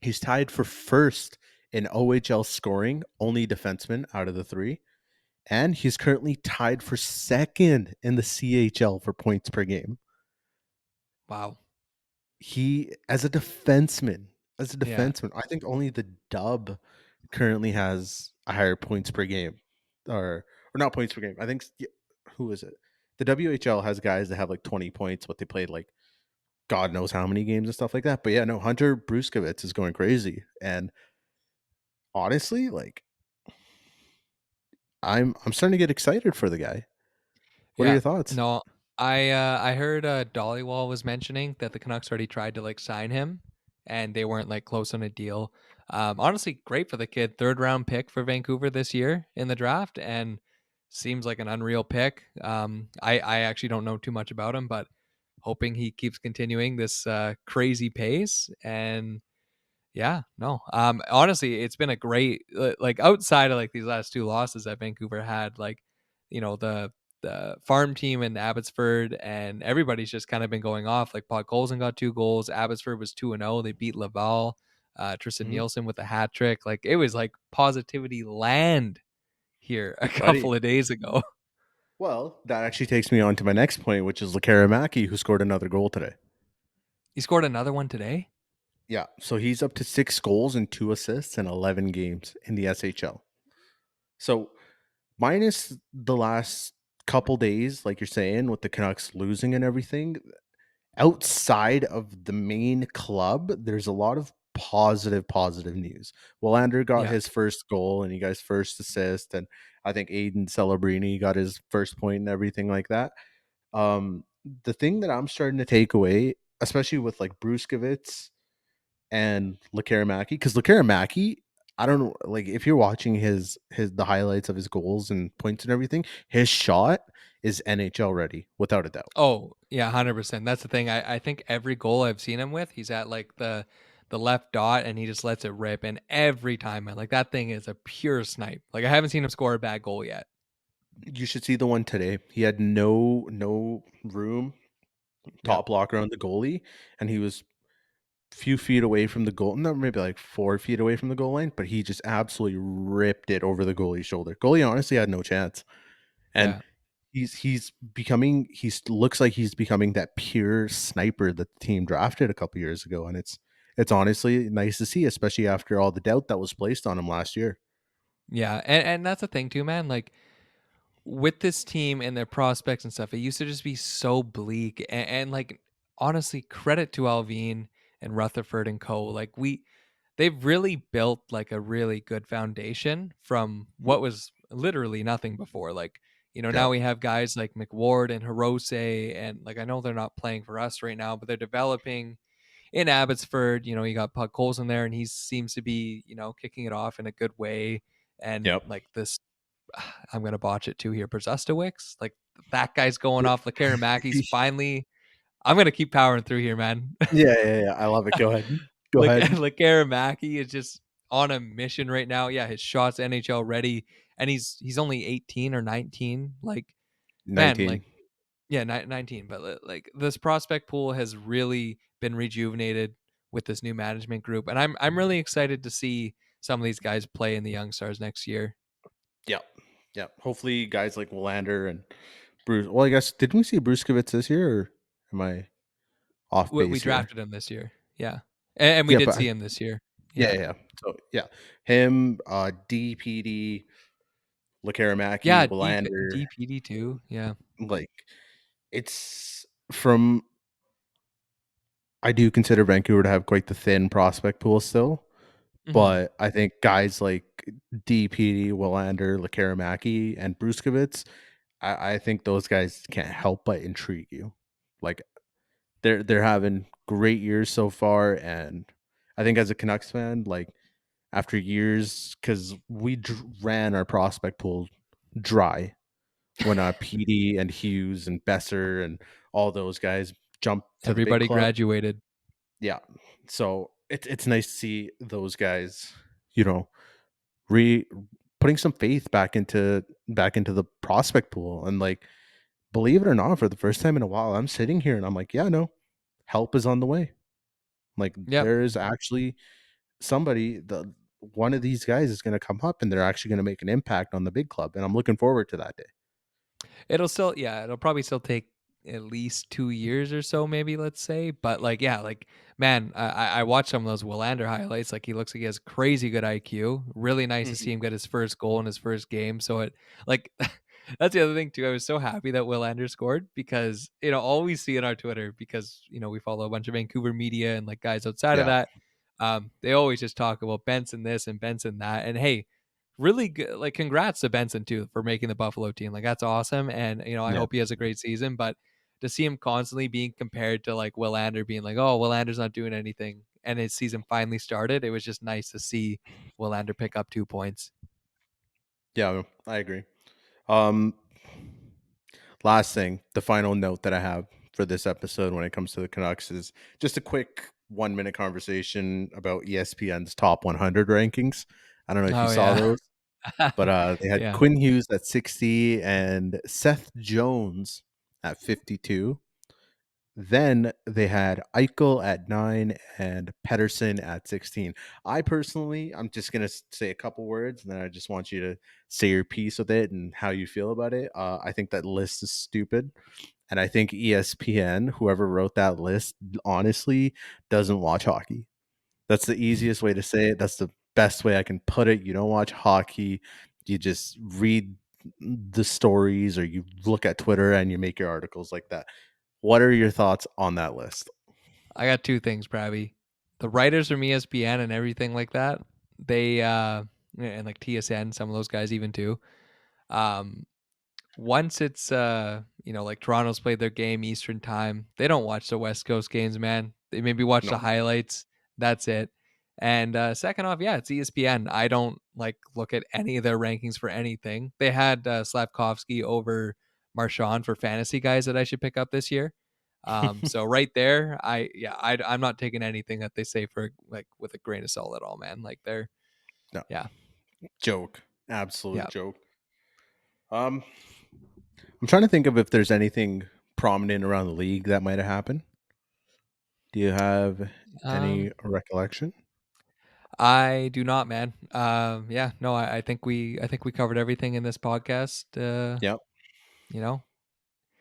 He's tied for first in OHL scoring, only defenseman out of the three. And he's currently tied for second in the CHL for points per game. Wow. He, as a defenseman, Yeah. I think only the Dub currently has a higher points per game, or not points per game. I think who is it? The WHL has guys that have like 20 points, but they played like God knows how many games and stuff like that. But yeah, no, Hunter Bruskovitz is going crazy, and honestly, like I'm starting to get excited for the guy. What are Yeah. your thoughts? No, I heard Dollywall was mentioning that the Canucks already tried to like sign him and they weren't like close on a deal. Honestly, great for the kid. Third round pick for Vancouver this year in the draft and seems like an unreal pick. I actually don't know too much about him, but hoping he keeps continuing this crazy pace and yeah, no. Honestly, it's been a great like outside of like these last two losses that Vancouver had, like, the farm team in Abbotsford and everybody's just kind of been going off. Like Pod Colson got 2 goals, Abbotsford was 2-0. They beat Laval, Tristan Mhm. Nielsen with a hat trick. Like it was like positivity land here a Buddy. couple of days ago. Well, that actually takes me on to my next point, which is Lekaramaki, who scored another goal today. He scored another one today. Yeah, so he's up to 6 goals and 2 assists in 11 games in the SHL. So minus the last couple days, like you're saying, with the Canucks losing and everything, outside of the main club, there's a lot of positive news. Willander got Yeah. his first goal and he got his first assist, and I think Aiden Celebrini got his first point and everything like that. The thing that I'm starting to take away, especially with like Bruskovitz and Lekaramaki, because Lekaramaki, I don't know, like if you're watching his the highlights of his goals and points and everything, his shot is NHL ready without a doubt. Oh, yeah, 100%. That's the thing. I think every goal I've seen him with, he's at like the left dot and he just lets it rip. And every time, man, like that thing is a pure snipe. Like I haven't seen him score a bad goal yet. You should see the one today. He had no room, Yeah. top blocker on the goalie, and he was few feet away from the goal, not maybe like 4 feet away from the goal line, but he just absolutely ripped it over the goalie's shoulder. Goalie honestly had no chance. And Yeah. he's looks like he's becoming that pure sniper that the team drafted a couple years ago, and it's honestly nice to see, especially after all the doubt that was placed on him last year. Yeah. And that's the thing too, man. Like with this team and their prospects and stuff, it used to just be so bleak. And like honestly, credit to Alvin and Rutherford and Co. Like they've really built like a really good foundation from Mhm. what was literally nothing before. Like, now Yeah. we have guys like McWard and Hirose, and like I know they're not playing for us right now, but they're developing in Abbotsford. You got Puck Coles in there, and he seems to be, kicking it off in a good way. And Yep. like this, I'm gonna botch it too here. Brzustowicz, like that guy's going Yeah. off. Like Mackey's finally. I'm gonna keep powering through here, man. Yeah. I love it. Go ahead. Go Like ahead. like Aramaki is just on a mission right now. Yeah, his shot's NHL ready, and he's only 18 or 19. Like, man, 19. like yeah, 19. But like this prospect pool has really been rejuvenated with this new management group, and I'm really excited to see some of these guys play in the Young Stars next year. Yep. Yep. Hopefully guys like Willander and Bruce. Well, I guess didn't we see Bruskevitz this year, or am I off We base here? drafted him this year. Yeah. And we Yeah, did but see him this year. yeah, Yeah. yeah. So yeah, him, DPD, Yeah, Lekaramaki, Willander, DPD too. Yeah. like it's from. I do consider Vancouver to have quite the thin prospect pool still, Mhm. but I think guys like DPD, Willander, Lekaramaki, and Bruskevitz, I think those guys can't help but intrigue you. Like they're having great years so far, and I think as a Canucks fan, like after years, because we ran our prospect pool dry when PD and Hughes and Besser and all those guys jumped to the big Everybody club. graduated. Yeah, so it's nice to see those guys, you know, re putting some faith back into the prospect pool, and like believe it or not, for the first time in a while, I'm sitting here and I'm like, yeah, no, help is on the way. Like Yep. there is actually somebody, the one of these guys is going to come up and they're actually going to make an impact on the big club, and I'm looking forward to that day. It'll probably still take at least 2 years or so, maybe, let's say. But like, yeah, like, man, I watched some of those Willander highlights. Like, he looks like he has crazy good IQ. Really nice to Mhm. see him get his first goal in his first game. So it like that's the other thing too. I was so happy that Willander scored because all we see in our Twitter, because we follow a bunch of Vancouver media and like guys outside of Yeah, that. They always just talk about Benson this and Benson that. And hey, really good, like, congrats to Benson too for making the Buffalo team. Like, that's awesome. And I yeah, hope he has a great season. But to see him constantly being compared to like Willander, being like, oh, Willander's not doing anything, and his season finally started, it was just nice to see Willander pick up 2 points. yeah. I agree. Um, Last thing, the final note that I have for this episode when it comes to the Canucks is just a quick 1 minute conversation about ESPN's top 100 rankings. I don't know if you Oh saw yeah. those, but they had Yeah. Quinn Hughes at 60 and Seth Jones at 52. Then they had Eichel at 9 and Pedersen at 16. I personally, I'm just going to say a couple words and then I just want you to say your piece with it and how you feel about it. I think that list is stupid. And I think ESPN, whoever wrote that list, honestly doesn't watch hockey. That's the easiest way to say it. That's the best way I can put it. You don't watch hockey. You just read the stories or you look at Twitter and you make your articles like that. What are your thoughts on that list? I got two things, Pravy. The writers from ESPN and everything like that, they and like TSN, some of those guys even too. Um, Once it's like Toronto's played their game Eastern time, they don't watch the West Coast games, man. They maybe watch No. the highlights. That's it. And second off, yeah, it's ESPN. I don't like look at any of their rankings for anything. They had Slavkovsky over Marchand for fantasy guys that I should pick up this year. So right there, I'm not taking anything that they say for like with a grain of salt at all, man. Like they're No. yeah, Joke. Absolute yeah. joke. Um, I'm trying to think of if there's anything prominent around the league that might have happened. Do you have any Um, recollection? I do not, man. Yeah, no, I think we covered everything in this podcast. Yep. You know,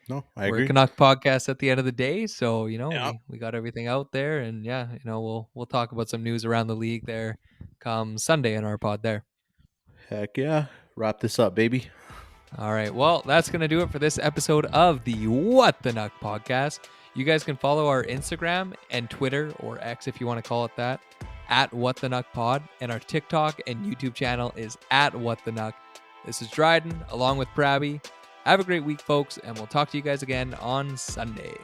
No, I we're a agree. Canuck podcast at the end of the day, so Yep. we got everything out there, and yeah, we'll talk about some news around the league there come Sunday in our pod there. Heck yeah. Wrap this up, baby. All right, well, that's gonna do it for this episode of the What the Nuck podcast. You guys can follow our Instagram and Twitter, or X if you want to call it that, at What the Nuck Pod, and our TikTok and YouTube channel is at What the Nuck. This is Dryden along with Prabby. Have a great week, folks, and we'll talk to you guys again on Sunday.